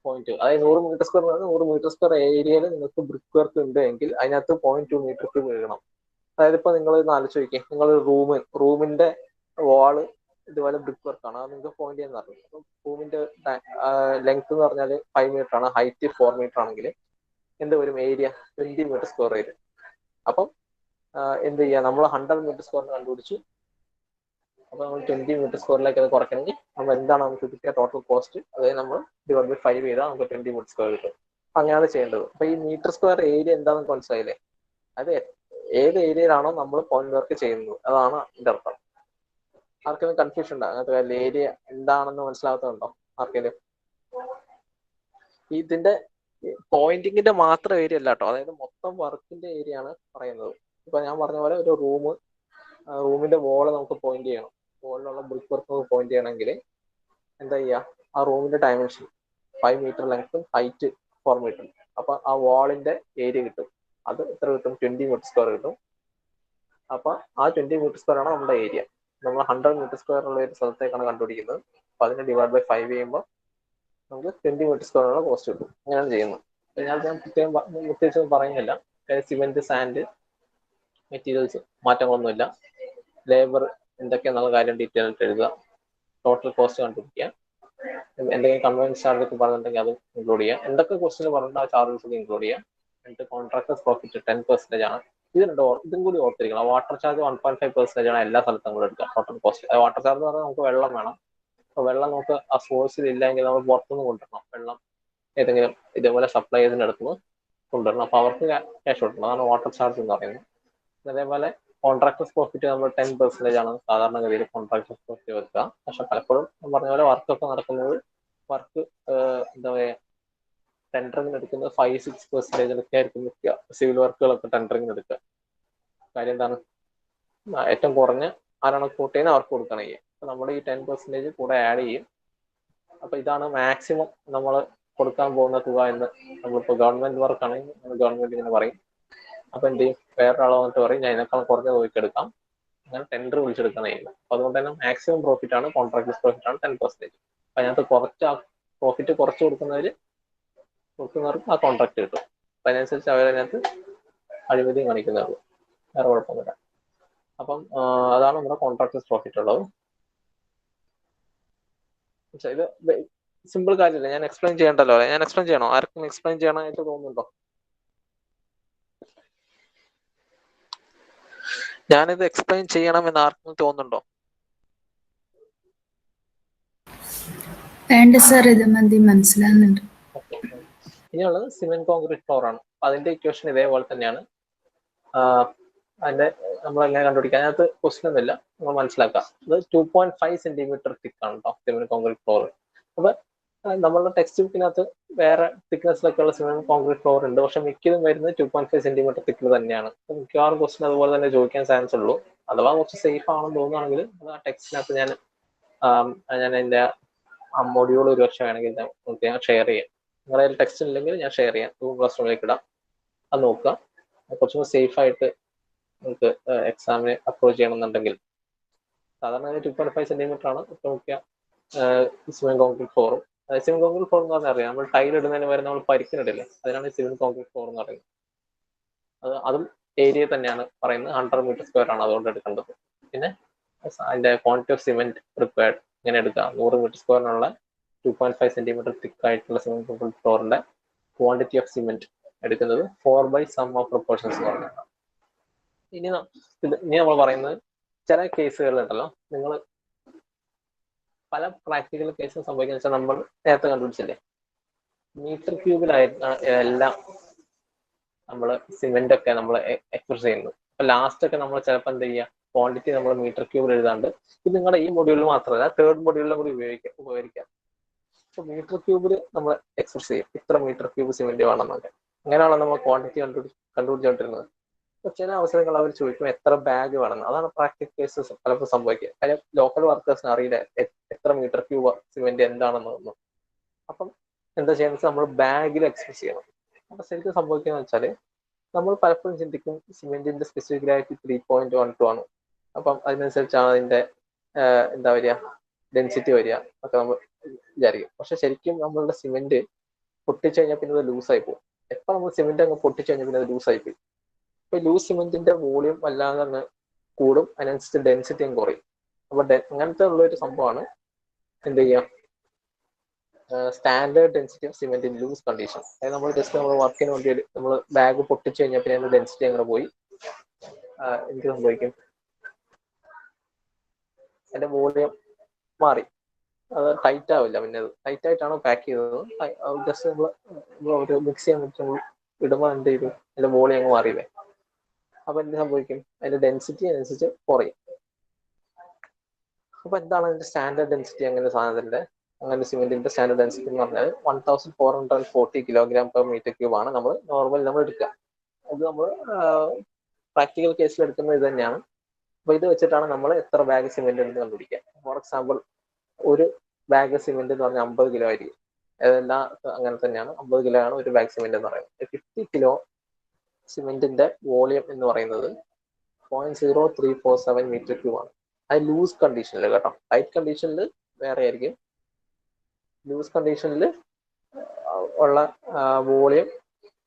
പോയിന്റ്, അതായത് 100 മീറ്റർ സ്ക്വയർ 100 മീറ്റർ സ്ക്വയർ ഏരിയയിൽ നിങ്ങൾക്ക് ബ്രിക്ക് വർക്ക് ഉണ്ട് എങ്കിൽ അതിനകത്ത് 0.2 മീറ്റർ ക്യൂബ് എഴുതണം. അതായത് ഇപ്പൊ നിങ്ങൾ ആലോചിച്ച് നോക്കി, നിങ്ങൾ റൂമിന്റെ വാള് ഇതുപോലെ ബ്രിക്ക് വർക്കാണ്, അത് നിങ്ങൾക്ക് പോയിന്റ് ചെയ്യാൻ പറഞ്ഞു. അപ്പം റൂമിന്റെ ലെങ്ത് എന്ന് പറഞ്ഞാൽ 5 മീറ്റർ ആണ്, ഹൈറ്റ് 4 മീറ്റർ ആണെങ്കിൽ എന്ത് വരും, ഏരിയ 20 മീറ്റർ സ്ക്വയർ വരും. അപ്പം എന്ത് ചെയ്യുക, നമ്മൾ 100 മീറ്റർ സ്ക്വയറിന് കണ്ടുപിടിച്ചു. അപ്പൊ നമ്മൾ 20 മീറ്റർ സ്ക്വയറിലേക്ക് അത് കുറയ്ക്കണമെങ്കിൽ നമ്മൾ എന്താണ് നമുക്ക് കിട്ടിയ ടോട്ടൽ കോസ്റ്റ്, അതായത് നമ്മൾ ഡിവൈഡ് 5 ചെയ്താൽ നമുക്ക് 20 മീറ്റർ സ്ക്വയർ കിട്ടും. അങ്ങനെയാണ് ചെയ്യേണ്ടത്. അപ്പൊ ഈ മീറ്റർ സ്ക്വയർ ഏരിയ എന്താണെന്ന് മനസ്സിലായില്ലേ? അത് ഏത് ഏരിയയിലാണോ നമ്മൾ പോയിന്റ് വർക്ക് ചെയ്യുന്നത് അതാണ് ഇതിന്റെ അർത്ഥം. ആർക്കെങ്കിലും കൺഫ്യൂഷൻ ഉണ്ടോ അങ്ങനത്തെ കാര്യം? ഏരിയ എന്താണെന്ന് മനസ്സിലാകാത്തതുണ്ടോ ആർക്കെങ്കിലും? ഇതിന്റെ പോയിന്റിങ്ങിന്റെ മാത്രം ഏരിയ അല്ല കേട്ടോ, അതായത് മൊത്തം വർക്കിന്റെ ഏരിയ ആണ് പറയുന്നത്. ഇപ്പൊ ഞാൻ പറഞ്ഞ പോലെ ഒരു റൂമിന്റെ വോള് നമുക്ക് പോയിന്റ് ചെയ്യണം, വോളിലുള്ള ബ്രിക്ക് വർക്ക് നമുക്ക് പോയിന്റ് ചെയ്യണമെങ്കിൽ എന്താ ചെയ്യുക, ആ റൂമിന്റെ ഡയമെൻഷൻ 5 മീറ്റർ ലെങ്ത്തും ഹൈറ്റ് 4 മീറ്റർ. അപ്പൊ ആ വാളിന്റെ ഏരിയ കിട്ടും, അത് എത്ര കിട്ടും, 20 മീറ്റർ സ്ക്വയർ കിട്ടും. അപ്പൊ ആ 20 മീറ്റർ സ്ക്വയർ ആണ് നമ്മുടെ ഏരിയ. നമ്മൾ 100 മീറ്റർ സ്ക്വയർ ഉള്ള ഒരു സ്ഥലത്തേക്കാണ് കണ്ടുപിടിക്കുന്നത്. അപ്പൊ അതിനെ ഡിവൈഡ് ബൈ 5 ചെയ്യുമ്പോൾ നമുക്ക് 20 മീറ്റർ സ്ക്വയറിനുള്ള കോസ്റ്റ് കിട്ടും. അങ്ങനെയാണ് ചെയ്യുന്നത്. ഞാൻ പ്രത്യേകിച്ച് പറയുന്നില്ല. സിമെന്റ്, സാൻഡ്, മെറ്റീരിയൽസ് മാറ്റങ്ങളൊന്നുമില്ല. ലേബർ എന്തൊക്കെയാണെന്നുള്ള കാര്യം ഡീറ്റെയിൽ ആയിട്ട് എഴുതുക, ടോട്ടൽ കോസ്റ്റ് കണ്ടുപിടിക്കുക, എന്തെങ്കിലും കൺവെൻസ് ചാർജ് ഒക്കെ പറഞ്ഞിട്ടുണ്ടെങ്കിൽ അത് ഇൻക്ലൂഡ് ചെയ്യുക, എന്തൊക്കെ ക്വസ്റ്റിന് പറഞ്ഞിട്ട് ആ ചാർജസ് ഒക്കെ ഇൻക്ലൂഡ് ചെയ്യുക. എന്നിട്ട് കോൺട്രാക്ടേഴ്സ് പ്രോഫിറ്റ് 10% ആണ്. ഇതും കൂടി ഓർത്തിരിക്കണം. വാട്ടർ ചാർജ് 1.5% ആണ് എല്ലാ സ്ഥലത്തും കൂടെ എടുക്കുക ടോട്ടൽ കോസ്റ്റ്. വാട്ടർ ചാർജ് എന്ന് പറഞ്ഞാൽ നമുക്ക് വെള്ളം വേണം. അപ്പൊ വെള്ളം നമുക്ക് ആ സോഴ്സിൽ ഇല്ലെങ്കിൽ നമ്മൾ പുറത്തുനിന്ന് കൊണ്ടുവരണം. വെള്ളം ഏതെങ്കിലും ഇതേപോലെ സപ്ലൈ ചെയ്തതിൻ്റെ അടുത്ത് കൊണ്ടുവരണം. അപ്പൊ അവർക്ക് ക്യാഷ് കൊടുക്കണം. അതാണ് വാട്ടർ ചാർജ് എന്ന് പറയുന്നത്. അതേപോലെ കോൺട്രാക്ടേഴ്സ് പ്രോഫിറ്റ് നമ്മൾ 10% ആണ് സാധാരണഗതിയിൽ കോൺട്രാക്ടേഴ്സ് പ്രോഫിറ്റ് വെക്കുക. പക്ഷെ പലപ്പോഴും പറഞ്ഞ പോലെ വർക്കൊക്കെ നടക്കുന്നത്, വർക്ക് എന്താ പറയുക, ടെൻഡറിങ്ങിന് എടുക്കുന്നത് 5-6% ഒക്കെ ആയിരിക്കും നിൽക്കുക. സിവിൽ വർക്കുകളൊക്കെ ടെൻഡറിങ്ങിന് എടുക്കുക. കാര്യം എന്താണ്, ഏറ്റവും കുറഞ്ഞ ആരാണ് കൂട്ട് ചെയ്യുന്നത് അവർക്ക് കൊടുക്കണം ചെയ്യുക. അപ്പൊ നമ്മൾ ഈ 10% കൂടെ ആഡ് ചെയ്യും. അപ്പൊ ഇതാണ് മാക്സിമം നമ്മൾ കൊടുക്കാൻ പോകുന്ന തുക എന്ന്. നമ്മളിപ്പോൾ ഗവൺമെന്റ് വർക്ക് ആണെങ്കിൽ ഗവൺമെന്റ് ഇങ്ങനെ പറയും. അപ്പൊ എന്ത് ചെയ്യും, വേറൊരാൾ വന്നിട്ട് പറയും ഞാൻ ഇതിനേക്കാൾ കുറഞ്ഞ തുകയ്ക്ക് എടുക്കാം. അങ്ങനെ ടെൻഡർ വിളിച്ചെടുക്കാൻ കഴിയില്ല. അപ്പൊ അതുകൊണ്ട് തന്നെ മാക്സിമം പ്രോഫിറ്റ് ആണ്, കോൺട്രാക്ടേഴ്സ് പ്രോഫിറ്റ് ആണ് 10%. അപ്പൊ അതിനകത്ത് പ്രോഫിറ്റ് കുറച്ച് കൊടുക്കുന്നവർക്ക് ആ കോൺട്രാക്ട് കിട്ടും. അപ്പൊ അതിനനുസരിച്ച് അവരതിനകത്ത് അഴിമതി കാണിക്കുന്നതാണ്, വേറെ കുഴപ്പമൊന്നുമില്ല. അപ്പം അതാണ് നമ്മുടെ കോൺട്രാക്ടേഴ്സ് പ്രോഫിറ്റ് ഉള്ളത്. ഇത് സിമ്പിൾ കാര്യമില്ല, ഞാൻ എക്സ്പ്ലെയിൻ ചെയ്യണ്ടല്ലോ അല്ലെ? ഞാൻ എക്സ്പ്ലെയിൻ ചെയ്യണോ? ആർക്കും എക്സ്പ്ലെയിൻ ചെയ്യണമായിട്ട് തോന്നുന്നുണ്ടോ? ഞാനിത് എക്സ്പ്ലെയിൻ ചെയ്യണമെന്ന് ആർക്കും തോന്നുന്നുണ്ടോ? വേണ്ട സർ, ഇത് മതി, മനസ്സിലാകുന്നുണ്ട്. ഇനിയുള്ളത് സിമെന്റ് കോൺക്രീറ്റ് ഫ്ലോർ ആണ്. അതിന്റെ ഇക്വേഷൻ ഇതേപോലെ തന്നെയാണ്. അതിന്റെ നമ്മളെങ്ങനെ കണ്ടുപിടിക്കുക, അതിനകത്ത് ക്വസ്റ്റ്യൻ ഒന്നുമില്ല, നമ്മൾ മനസ്സിലാക്കാം. അത് 2.5 സെന്റിമീറ്റർ തിക്ക് ആണ് കേട്ടോ സിമെന്റ് കോൺക്രീറ്റ് ഫ്ലോർ. അപ്പൊ നമ്മളുടെ ടെക്സ്റ്റ് ബുക്കിനകത്ത് വേറെ തിക്നെസ്സിലൊക്കെ ഉള്ള സിമെന്റ് കോൺക്രീറ്റ് ഫ്ലോർ ഉണ്ട്. പക്ഷെ മിക്കതും വരുന്നത് 2.5 സെന്റിമീറ്റർ തിക്കിൽ തന്നെയാണ്. മിക്കവാറും ക്വസ്റ്റ്യൻ അതുപോലെ തന്നെ ചോദിക്കാൻ ചാൻസ് ഉള്ളൂ. അഥവാ കുറച്ച് സേഫ് ആണെന്ന് തോന്നുകയാണെങ്കിൽ അത് ആ ടെക്സ്റ്റിനകത്ത് ഞാൻ അതിന്റെ മൊഡ്യൂൾ ഒരു വർഷം വേണമെങ്കിൽ ഞാൻ ഷെയർ ചെയ്യാം. നിങ്ങളുടെ ടെക്സ്റ്റ് ഇല്ലെങ്കിൽ ഞാൻ ഷെയർ ചെയ്യാം, ഗൂഗിൾ ക്ലാസ് റൂമിലേക്ക് ഇടാം. അത് നോക്കുക. കുറച്ചുകൂടി സേഫ് ആയിട്ട് നമുക്ക് എക്സാമിന് അപ്രോച്ച് ചെയ്യണമെന്നുണ്ടെങ്കിൽ സാധാരണ 2.5 സെന്റിമീറ്റർ ആണ് ഇപ്പൊ നോക്കിയ സിമെന്റ് കോൺക്രീറ്റ് ഫ്ലോറും. സിമെന്റ് കോൺക്രീറ്റ് ഫ്ലോർ എന്ന് പറഞ്ഞാൽ അറിയാം, നമ്മൾ ടൈൽ ഇടുന്നതിന് വരെ നമ്മൾ പരിക്കിനിടില്ലേ, അതിനാണ് സിമെന്റ് കോൺക്രീറ്റ് ഫ്ലോർ എന്ന് പറയുന്നത്. അതും ഏരിയ തന്നെയാണ് പറയുന്നത്, 100 മീറ്റർ സ്ക്വയർ ആണ് അതുകൊണ്ട് എടുക്കേണ്ടത്. പിന്നെ അതിന്റെ ക്വാണ്ടിറ്റി ഓഫ് സിമെന്റ് പ്രിപ്പയർഡ് ഇങ്ങനെ എടുക്കാം. 100 മീറ്റർ സ്ക്വയറിനുള്ള 2.5 സെന്റിമീറ്റർ തിക്ക് ആയിട്ടുള്ള സിമെന്റ് കോൺക്രീറ്റ് ഫ്ലോറിന്റെ ക്വാണ്ടിറ്റി ഓഫ് സിമെന്റ് എടുക്കുന്നത് 4/sum ഓഫ് പ്രൊപ്പോർഷൻസ് എന്ന് പറഞ്ഞാൽ. ഇനി നമ്മൾ പറയുന്നത് ചില കേസുകൾ ഉണ്ടല്ലോ, നിങ്ങൾ പല പ്രാക്ടിക്കൽ കേസും സംഭവിക്കുന്ന വെച്ചാൽ നമ്മൾ നേരത്തെ കണ്ടുപിടിച്ചില്ലേ, മീറ്റർ ക്യൂബിലായിരുന്നു എല്ലാം നമ്മൾ സിമെന്റ് ഒക്കെ നമ്മൾ എക്സ്പ്രസ് ചെയ്യുന്നത്. അപ്പൊ ലാസ്റ്റ് ഒക്കെ നമ്മൾ ചിലപ്പോൾ എന്ത് ചെയ്യുക, ക്വാണ്ടിറ്റി നമ്മൾ മീറ്റർ ക്യൂബിൽ എഴുതാണ്ട് ഇത് നിങ്ങളുടെ ഈ മൊഡ്യൂളിൽ മാത്രമല്ല തേർഡ് മൊഡ്യൂളിലും കൂടി ഉപകരിക്കാം. അപ്പൊ മീറ്റർ ക്യൂബിൽ നമ്മൾ എക്സ്പ്രസ് ചെയ്യും ഇത്ര മീറ്റർ ക്യൂബ് സിമെന്റ് വേണമെന്നൊക്കെ. അങ്ങനെയാണ് നമ്മൾ ക്വാണ്ടിറ്റി കണ്ടുപിടിച്ചുകൊണ്ടിരുന്നത്. അപ്പൊ ചില അവസരങ്ങൾ അവർ ചോദിക്കും എത്ര ബാഗ് വേണമെന്ന്. അതാണ് പ്രാക്ടിക്കൽ കേസസ് പലപ്പോൾ സംഭവിക്കുക. കാര്യം ലോക്കൽ വർക്കേഴ്സിന് അറിയില്ല എത്ര മീറ്റർ ക്യൂബ് സിമെന്റ് എന്താണെന്നൊന്നും. അപ്പം എന്താ ചെയ്യുന്നത്, നമ്മൾ ബാഗിൽ എക്സ്പ്രസ് ചെയ്യണം. അപ്പൊ ശരിക്കും സംഭവിക്കുക വെച്ചാൽ നമ്മൾ പലപ്പോഴും ചിന്തിക്കും സിമെന്റിന്റെ സ്പെസിഫിക് ഗ്രാവിറ്റി 3.12 ആണ്. അപ്പം അതിനനുസരിച്ചാണ് അതിന്റെ എന്താ വരിക, ഡെൻസിറ്റി വരിക ഒക്കെ നമ്മൾ വിചാരിക്കും. പക്ഷെ ശരിക്കും നമ്മളുടെ സിമെന്റ് പൊട്ടിച്ചു കഴിഞ്ഞാൽ പിന്നെ അത് ലൂസായി പോകും. എപ്പോൾ നമ്മൾ സിമെന്റ് അങ്ങ് പൊട്ടിച്ചു കഴിഞ്ഞാൽ പിന്നെ അത് ലൂസായി പോയി. ഇപ്പൊ ലൂസ് സിമെന്റിന്റെ വോളിയം വല്ലാതെ അങ്ങ് കൂടും, അതിനനുസരിച്ച് ഡെൻസിറ്റിയും കുറയും. അപ്പൊ അങ്ങനത്തെ ഉള്ള ഒരു സംഭവമാണ് എന്ത് ചെയ്യാം, standard density of cement in loose condition. അതായത് നമ്മൾ ജസ്റ്റ് നമ്മൾ വർക്കിന് വേണ്ടി നമ്മൾ ബാഗ് പൊട്ടിച്ചു കഴിഞ്ഞാൽ പിന്നെ അതിന്റെ ഡെൻസിറ്റി അങ്ങനെ പോയി എന്ത് സംഭവിക്കും, അതിന്റെ വോളിയം മാറി, അത് ടൈറ്റ് ആവില്ല. പിന്നെ അത് ടൈറ്റ് ആയിട്ടാണ് പാക്ക് ചെയ്തത്. ജസ്റ്റ് നമ്മൾ ഒരു മിക്സ് ചെയ്യാൻ പറ്റും ഇടുമ്പോൾ എന്ത് ചെയ്തു, അതിന്റെ വോളിയം അങ്ങ് മാറിയില്ലേ. അപ്പൊ എന്ത് സംഭവിക്കും, അതിന്റെ ഡെൻസിറ്റി അനുസരിച്ച് കുറയും. അപ്പൊ എന്താണ് അതിന്റെ സ്റ്റാൻഡേർഡ് ഡെൻസിറ്റി അങ്ങനെ സാധനത്തിന്റെ, അങ്ങനെ സിമെന്റിന്റെ സ്റ്റാൻഡേർഡ് ഡെൻസിറ്റി എന്ന് പറഞ്ഞാൽ 1440 കിലോഗ്രാം പെർ മീറ്റർ ക്യൂബ് ആണ് നമ്മൾ നമ്മൾ എടുക്കുക. അത് നമ്മൾ പ്രാക്ടിക്കൽ കേസിൽ എടുക്കുന്നത് ഇത് തന്നെയാണ്. അപ്പൊ ഇത് വെച്ചിട്ടാണ് നമ്മൾ എത്ര ബാഗ് സിമെന്റ് എന്ന് കണ്ടുപിടിക്കുക. ഫോർ എക്സാമ്പിൾ ഒരു ബാഗ് സിമെന്റ് എന്ന് പറഞ്ഞാൽ 50 കിലോ ആയിരിക്കും. അതെല്ലാം അങ്ങനെ തന്നെയാണ്, 50 കിലോ ആണ് ഒരു ബാഗ് സിമെന്റ് എന്ന് പറയുന്നത്. 50 കിലോ സിമെന്റിന്റെ വോളിയം എന്ന് പറയുന്നത് 0.0347 മീറ്റർ ക്യൂബ് ആണ്. അത് ലൂസ് കണ്ടീഷനിൽ കേട്ടോ. ടൈറ്റ് കണ്ടീഷനിൽ വേറെ ആയിരിക്കും. ലൂസ് കണ്ടീഷനിൽ ഉള്ള വോളിയം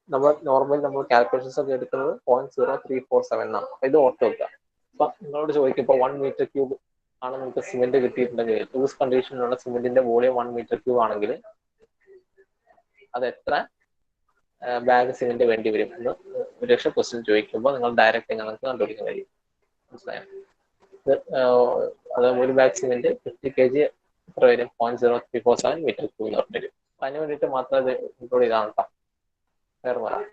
നമ്മൾ കാൽക്കുലേഷൻസ് ഒക്കെ എടുക്കുന്നത് 0.0347 എന്നാണ്. ഇത് ഓർത്ത് വെക്കുക. അപ്പൊ നിങ്ങളോട് ചോദിക്കും, ഇപ്പോൾ 1 മീറ്റർ ക്യൂബ് ആണ് നിങ്ങൾക്ക് സിമെന്റ് കിട്ടിയിട്ടുണ്ടെങ്കിൽ, ലൂസ് കണ്ടീഷനിലുള്ള സിമെന്റിന്റെ വോളിയം 1 മീറ്റർ ക്യൂബ് ആണെങ്കിൽ അത് എത്ര ബാഗ് സിമെന്റ് വേണ്ടി വരും എന്ന് ഒരു ലക്ഷം ക്വസ്റ്റ്യൻ ചോദിക്കുമ്പോൾ നിങ്ങൾ ഡയറക്റ്റ് നിങ്ങൾക്ക് കണ്ടുപിടിക്കാൻ കഴിയും. മനസ്സിലായോ? അത് ഒരു ബാഗ് സിമെന്റ് 50 kg എത്ര വരും, 0.0347 മീറ്റർ ക്യൂബ് എന്ന് പറഞ്ഞിട്ട് വരും. അപ്പൊ അതിന് വേണ്ടിയിട്ട് മാത്രം ഇത് ഇൻക്ലൂഡ് ചെയ്താണ് കേട്ടോ, വേറെ പറയാം.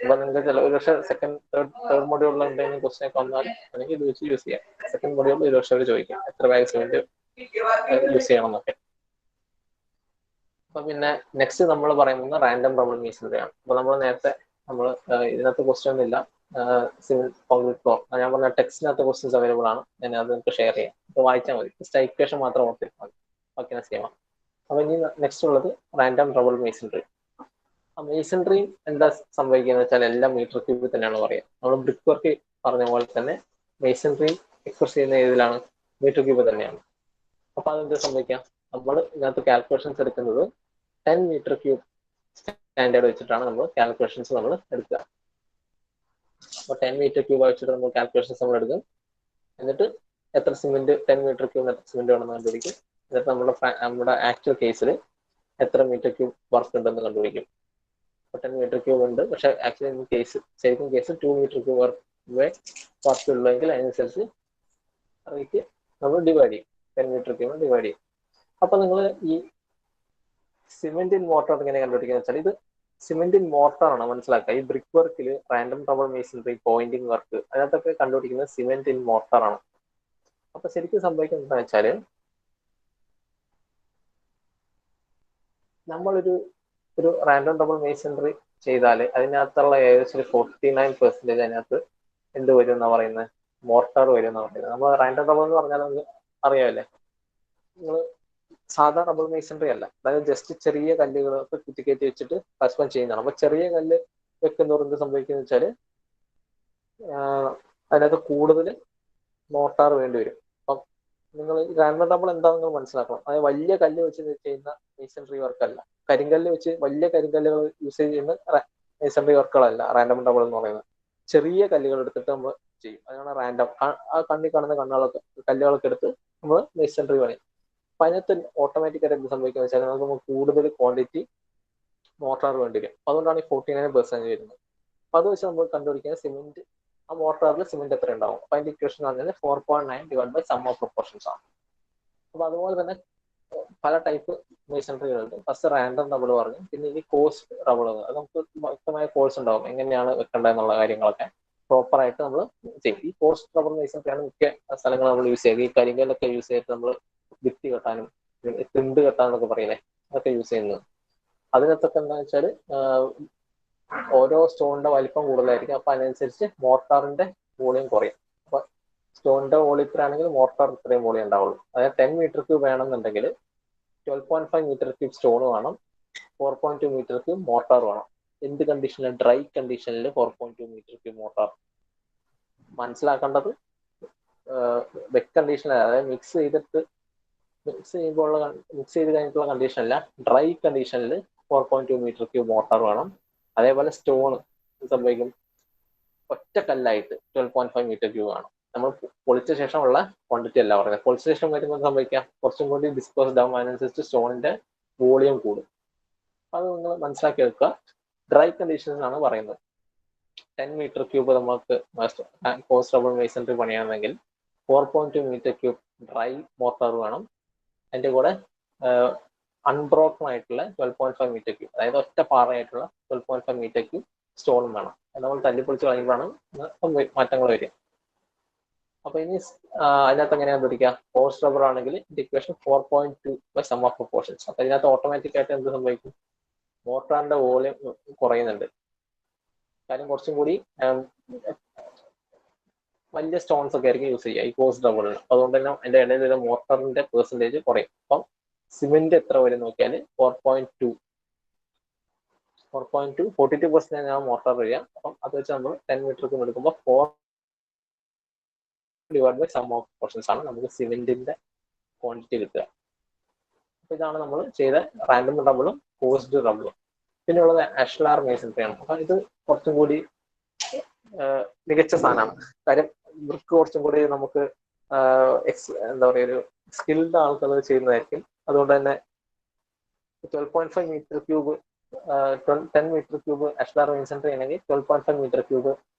അപ്പൊ നിങ്ങൾക്ക് ചില ഒരു പക്ഷേ തേർഡ് മൊഡ്യൂളിൽ എന്തെങ്കിലും ക്വസ്റ്റ്യൻ ഒക്കെ വന്നാൽ എനിക്ക് ഇത് വെച്ച് യൂസ് ചെയ്യാം. സെക്കൻഡ് മൊഡ്യൂളിൽ ഒരു പക്ഷേ അവർ ചോദിക്കും എത്ര ബാഗ് സിമെന്റ് യൂസ് ചെയ്യണം എന്നൊക്കെ. അപ്പൊ പിന്നെ നെക്സ്റ്റ് നമ്മൾ പറയുന്നത് റാൻഡം റബിൾ മീസൻറി ആണ്. അപ്പൊ നമ്മൾ നേരത്തെ ഇതിനകത്ത് ക്വസ്റ്റ്യൻ ഒന്നും ഇല്ല, സിവിൽ കോൺക്രീറ്റ് ഫ്ലോർ ഞാൻ പറഞ്ഞ ടെക്സ്റ്റിനകത്ത് ക്വസ്റ്റ്യൻസ് അവൈലബിൾ ആണ്. ഞാൻ അത് നിങ്ങൾക്ക് ഷെയർ ചെയ്യാം. അപ്പൊ വായിച്ചാൽ മതി, ജസ്റ്റ് ഇക്വേഷൻ മാത്രം ഓർത്തിരുന്നാൽ മതി. ഓക്കെ, ചെയ്യാം. അപ്പൊ ഇനി നെക്സ്റ്റ് ഉള്ളത് റാൻഡം റബിൾ മീസൻറി. മീസൻറി എന്താ സംഭവിക്കുക എന്ന് വെച്ചാൽ എല്ലാം മീറ്റർ ക്യൂബിൽ തന്നെയാണ് പറയുക. നമ്മൾ ബ്രിക്ക് വർക്ക് പറഞ്ഞ പോലെ തന്നെ മീസൻറി എക്സ്പ്രസ് ചെയ്യുന്ന ഏതിലാണ്, മീറ്റർ ക്യൂബ് തന്നെയാണ്. അപ്പൊ അതെന്താ സംഭവിക്കാം, നമ്മൾ ഇതിനകത്ത് കാൽക്കുലേഷൻസ് എടുക്കുന്നത് 10 മീറ്റർ ക്യൂബ് സ്റ്റാൻഡേർഡ് വെച്ചിട്ടാണ് നമ്മൾ കാൽക്കുലേഷൻസ് നമ്മൾ എടുക്കുക. അപ്പോൾ 10 മീറ്റർ ക്യൂബ് വെച്ചിട്ട് നമ്മൾ കാൽക്കുലേഷൻസ് നമ്മൾ എടുക്കും. എന്നിട്ട് എത്ര സിമെന്റ് 10 മീറ്റർ ക്യൂബ് എത്ര സിമെന്റ് വേണമെന്ന് കണ്ടുപിടിക്കും. എന്നിട്ട് നമ്മുടെ ആക്ച്വൽ കേസിൽ എത്ര മീറ്റർ ക്യൂബ് വർക്ക് ഉണ്ടെന്ന് കണ്ടുപിടിക്കും. 10 മീറ്റർ ക്യൂബ് ഉണ്ട്, പക്ഷെ ആക്ച്വലി ശരിക്കും കേസ് 2 മീറ്റർ ക്യൂബ് വർക്ക് ഉള്ളെങ്കിൽ അതിനനുസരിച്ച് റേറ്റ് നമ്മൾ ഡിവൈഡ് ചെയ്യും, 10 മീറ്റർ ക്യൂബ് ഡിവൈഡ് ചെയ്യും. അപ്പൊ നിങ്ങൾ ഈ സിമെന്റ് ഇൻ മോർട്ടർ എങ്ങനെ കണ്ടുപിടിക്കുക വെച്ചാൽ, ഇത് സിമെന്റ് ഇൻ മോർട്ടർ ആണ് മനസ്സിലാക്കുക. ഈ ബ്രിക്ക് വർക്കിൽ റാൻഡം റബിൾ മീസൻറി, പോയിന്റിംഗ് വർക്ക് അതിനകത്തൊക്കെ കണ്ടുപിടിക്കുന്നത് സിമെന്റ് ഇൻ മോർട്ടർ ആണ്. അപ്പൊ ശരിക്കും സംഭവിക്കുന്നത് എന്താ വെച്ചാല്, നമ്മളൊരു റാൻഡം റബിൾ മീസൻറി ചെയ്താൽ അതിനകത്തുള്ള ഏകദേശം 49% അതിനകത്ത് എന്ത് വരും എന്നാ പറയുന്നത്, മോർട്ടർ വരും എന്നാ പറയുന്നത്. നമ്മൾ റാൻഡം റബിൾ എന്ന് പറഞ്ഞാൽ നമുക്ക് അറിയാമല്ലേ, നിങ്ങൾ സാധാ റബിൾ മീസൻറി അല്ല. അതായത് ജസ്റ്റ് ചെറിയ കല്ലുകളൊക്കെ കുത്തിക്കയറ്റി വെച്ചിട്ട് പരസ്പരം ചെയ്യുന്നതാണ്. അപ്പൊ ചെറിയ കല്ല് വെക്കുന്നവർ എന്ത് സംഭവിക്കുന്നത് വെച്ചാൽ അതിനകത്ത് കൂടുതൽ മോർട്ടാർ വേണ്ടി വരും. അപ്പം നിങ്ങൾ റാൻഡം റബിൾ എന്താണെന്ന് നിങ്ങൾ മനസ്സിലാക്കണം. അതായത് വലിയ കല്ല് വെച്ച് ചെയ്യുന്ന മീസൻറി വർക്ക് അല്ല, കരിങ്കല്ല് വെച്ച് വലിയ കരിങ്കല്ലുകൾ യൂസ് ചെയ്യുന്ന മീസൻറി വർക്കുകളല്ല റാൻഡം റബിൾ എന്ന് പറയുന്നത്. ചെറിയ കല്ലുകൾ എടുത്തിട്ട് നമ്മൾ ചെയ്യും, അതാണ് റാൻഡം. ആ കണ്ണിൽ കാണുന്ന കല്ലുകളൊക്കെ എടുത്ത് നമ്മൾ മീസൻറി പണിയും. അപ്പൊ അതിനകത്ത് ഓട്ടോമാറ്റിക്കായിട്ട് എന്ത് സംഭവിക്കുക വെച്ചാൽ നമുക്ക് കൂടുതൽ ക്വാണ്ടിറ്റി മോർട്ടാർ വേണ്ടി വരും. അതുകൊണ്ടാണ് ഈ 49% വരുന്നത്. അപ്പൊ അത് വെച്ച് നമ്മൾ കണ്ടുപിടിക്കുന്ന സിമെന്റ്, ആ മോർട്ടാറിൽ സിമെന്റ് എത്ര ഉണ്ടാവും. അപ്പൊ അതിന്റെ ഇക്വേഷൻ പറഞ്ഞാൽ 4.9 divide by sum of proportions ആണ്. അപ്പൊ അതുപോലെ തന്നെ പല ടൈപ്പ് മേസൺട്രികളുണ്ട്. ഫസ്റ്റ് റാൻഡം റബിൾ പറഞ്ഞു, പിന്നെ ഇനി കോസ്റ്റ് റബിൾ. അത് നമുക്ക് വ്യക്തമായ കോഴ്സ് ഉണ്ടാവും എങ്ങനെയാണ് വെക്കേണ്ടതെന്നുള്ള കാര്യങ്ങളൊക്കെ പ്രോപ്പറായിട്ട് നമ്മൾ ചെയ്യും. ഈ കോസ്റ്റ് റബിൾ മേസൺട്രിയാണ് മിക്ക സ്ഥലങ്ങൾ നമ്മൾ യൂസ് ചെയ്യുക. ഈ കരിങ്കല്ലൊക്കെ യൂസ് ചെയ്തിട്ട് നമ്മൾ ഭിത്തി കെട്ടാനും തിണ്ട് കെട്ടാനൊക്കെ പറയില്ലേ, അതൊക്കെ യൂസ് ചെയ്യുന്നത്. അതിനകത്തൊക്കെ എന്താണെന്ന് വെച്ചാൽ ഓരോ സ്റ്റോണിന്റെ വലിപ്പം കൂടുതലായിരിക്കും. അപ്പൊ അതിനനുസരിച്ച് മോർട്ടാറിന്റെ വോളിയം കുറയും. അപ്പൊ സ്റ്റോണിന്റെ വോളിയം ഇത്ര ആണെങ്കിൽ മോർട്ടാർ ഇത്രയും വോളിയം ഉണ്ടാവുള്ളൂ. അതായത് 10 മീറ്റർ ക്യൂബ് വേണമെന്നുണ്ടെങ്കിൽ 12.5 മീറ്റർ ക്യൂബ് സ്റ്റോൺ വേണം, 4.2 മീറ്റർ ക്യൂബ് മോർട്ടാർ വേണം. എന്ത് കണ്ടീഷനിൽ? ഡ്രൈ കണ്ടീഷനിൽ 4.2 മീറ്റർ ക്യൂബ് മോർട്ടാർ. മനസ്സിലാക്കേണ്ടത് വെറ്റ് കണ്ടീഷനിൽ, അതായത് മിക്സ് ചെയ്ത് കഴിഞ്ഞിട്ടുള്ള കണ്ടീഷനല്ല, ഡ്രൈ കണ്ടീഷനിൽ 4.2 മീറ്റർ ക്യൂബ് മോർട്ടാർ വേണം. അതേപോലെ സ്റ്റോൺ സംഭവിക്കും ഒറ്റ കല്ലായിട്ട് 12.5 മീറ്റർ ക്യൂബ് ആണ്. നമ്മൾ പൊളിച്ച ശേഷമുള്ള ക്വാണ്ടിറ്റി അല്ല പറയുന്നത്. പൊളിച്ച ശേഷം വരുമ്പോൾ സംഭവിക്കാം കുറച്ചും കൂടി ഡിസ്പോസ്ഡ് ആവും, അതിനനുസരിച്ച് സ്റ്റോണിന്റെ വോളിയം കൂടും. അത് നിങ്ങൾ മനസ്സിലാക്കി വെക്കുക. ഡ്രൈ കണ്ടീഷൻസാണ് പറയുന്നത്. 10 മീറ്റർ ക്യൂബ് നമുക്ക് കോസ്റ്റ് റബിൾ മേസൺട്രി പണിയാണെങ്കിൽ 4.2 മീറ്റർ ക്യൂബ് ഡ്രൈ മോർട്ടാർ വേണം. അതിന്റെ കൂടെ അൺബ്രോക്കൺ ആയിട്ടുള്ള 12.5 മീറ്റർ ക്യൂബ്, അതായത് ഒറ്റ പാറയായിട്ടുള്ള 12.5 മീറ്റർ ക്യൂബ് സ്റ്റോണും വേണം. നമ്മൾ തല്ലിപ്പൊളിച്ച് കളയുമ്പോഴാണ് മാറ്റങ്ങൾ വരിക. അപ്പൊ ഇനി അതിനകത്ത് എങ്ങനെയാണ് പിടിക്കുക? കോസ്റ്റ് റബർ ആണെങ്കിൽ equation 4.2 by sum of proportions. അപ്പൊ ഇതിനകത്ത് ഓട്ടോമാറ്റിക് ആയിട്ട് എന്ത് സംഭവിക്കും? മോർട്ടാറിന്റെ വോളിയം കുറയുന്നുണ്ട്. കാര്യം കുറച്ചും കൂടി വലിയ സ്റ്റോൺസ് ഒക്കെ ആയിരിക്കും യൂസ് ചെയ്യുക ഈ കോസ്റ്റ് റബറിന്. അതുകൊണ്ട് തന്നെ അതിന്റെ ഇടയിൽ മോർട്ടറിന്റെ പെർസെന്റേജ് കുറയും. അപ്പം സിമെന്റ് എത്ര വരും നോക്കിയാൽ 4.2 42% മോർട്ടാർ വരിക. അപ്പം അത് വെച്ച് നമ്മൾ 10 മീറ്റർ ക്യൂബ് എടുക്കുമ്പോൾ 4 divide by sum of portions ആണ് നമുക്ക് സിമെന്റിന്റെ ക്വാണ്ടിറ്റി കിട്ടുക. അപ്പൊ ഇതാണ് നമ്മൾ ചെയ്ത റാൻഡം റബിളും കോസ്റ്റ് റബിളും. പിന്നെ ഉള്ളത് അഷ്ലാർ മേസൺട്രി ആണ്. അപ്പൊ ഇത് കുറച്ചും കൂടി മികച്ച സാധനമാണ്. കാര്യം ബ്രിക്ക് കുറച്ചും കൂടി നമുക്ക് എന്താ പറയുക, ഒരു സ്കിൽഡ് ആൾക്കാർ ചെയ്യുന്നതായിരിക്കും. അതുകൊണ്ട് തന്നെ 12.5 metre cube 10 metre cube ashlar masonry ആണെങ്കിൽ 12.5 മീറ്റർ ക്യൂബ്